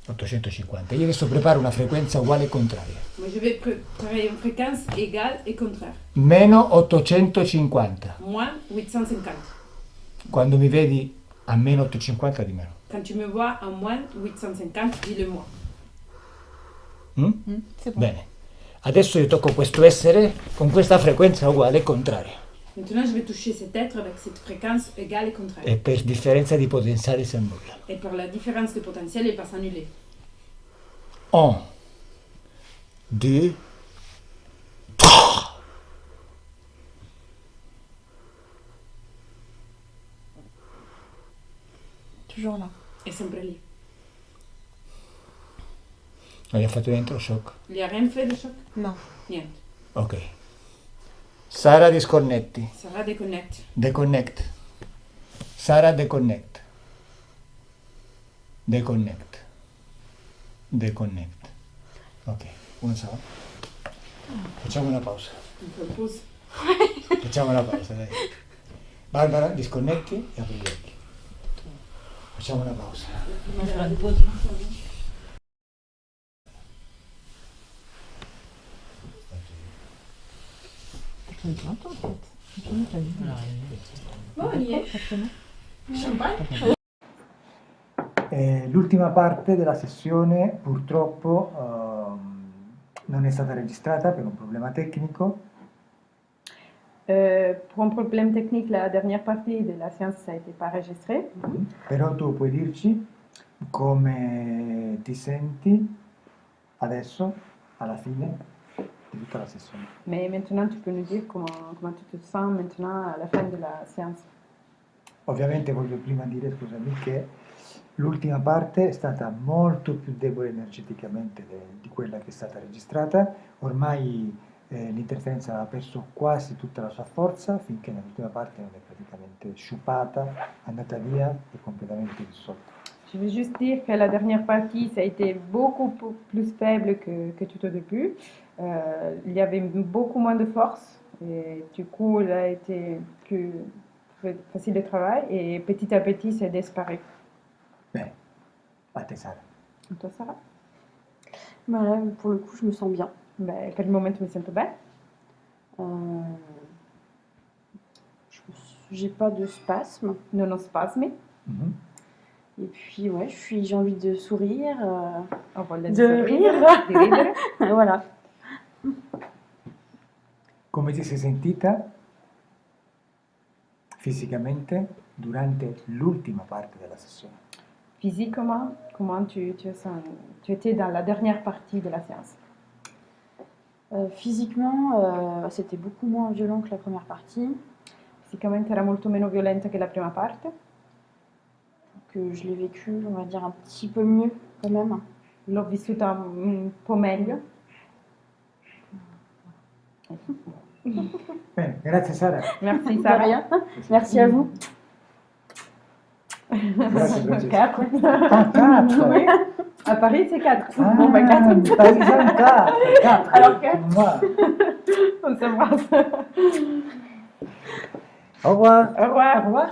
850. Io adesso preparo una frequenza uguale e contraria. Moi, je vais préparer une fréquence égale et contraire. Meno 850. Moins 850. Quando mi vedi a meno 850 di meno. Quand tu me vois à moins 850, dis-le-moi. C'est bon. Bene. Adesso io tocco questo essere con questa frequenza uguale e contraria. Maintenant, je vais toucher cet être avec cette fréquence égale et contraire. E per differenza di potenziale si annulla. Et pour la différence de potentiel, il va s'annuler. 1, 2, 3. Toujours là. È sempre lì. Non gli ha fatto niente lo shock? Il n'y a rien fait de choc? Non. Niente. Ok. Sara disconnetti. Sarah déconnecte. Deconnect. Sara deconnect. Deconnect. Deconnect. Ok, un secondo. Facciamo una pausa. Un peu pause. Facciamo una pausa, dai. Barbara, disconnetti e apri gli occhi. Facciamo una pausa. Bon, il y est. Champagne? L'ultima parte della sessione purtroppo non è stata registrata per un problema tecnico. Pour un problème technique, la dernière partie de la séance n'a été pas enregistrée. Però tu puoi dirci come ti senti adesso, alla fine di tutta la sessione. Mais maintenant, tu peux nous dire comment tu te sens maintenant à la fin de la séance. Ovviamente voglio prima dire, scusami, che l'ultima parte è stata molto più debole energeticamente di quella che è stata registrata. Ormai l'interferenza ha perso quasi tutta la sua forza, finché nell'ultima parte non è praticamente sciupata, andata via e completamente dissolta. Je veux juste dire que la dernière partie, ça a été beaucoup plus faible que tout au début. Il y avait beaucoup moins de force et du coup, il a été plus facile de travail et petit à petit, c'est disparu. Bene, a te Sara. Et toi, Sarah? Bah là, pour le coup, je me sens bien. Ben, per il momento mi sento bene. J'ai pas de spasme. Non ho spasmi. Mhm. Et puis, ouais, j'ai envie de sourire. Ho voglia De sorridere, rire. di ridere. Voilà. Come ti sei sentita fisicamente durante l'ultima parte della sessione? Physiquement, comment tu étais dans la dernière partie de la séance? Physiquement, c'était beaucoup moins violent que la première partie, Fisicamente era molto meno violenta che la prima parte. que je l'ai vécu, on va dire, un petit peu mieux quand même. L'ho vissuta un po' meglio. Bene, grazie Sara. Merci De Sarah. rien. Merci à vous. Grazie Francesca. 4. Ah, 4. Oui. À Paris, c'est 4. Ah, Bon, bah 4. Paris sono 4. Alors 4. Moi. On s'embrasse. Au revoir. Au revoir. Au revoir.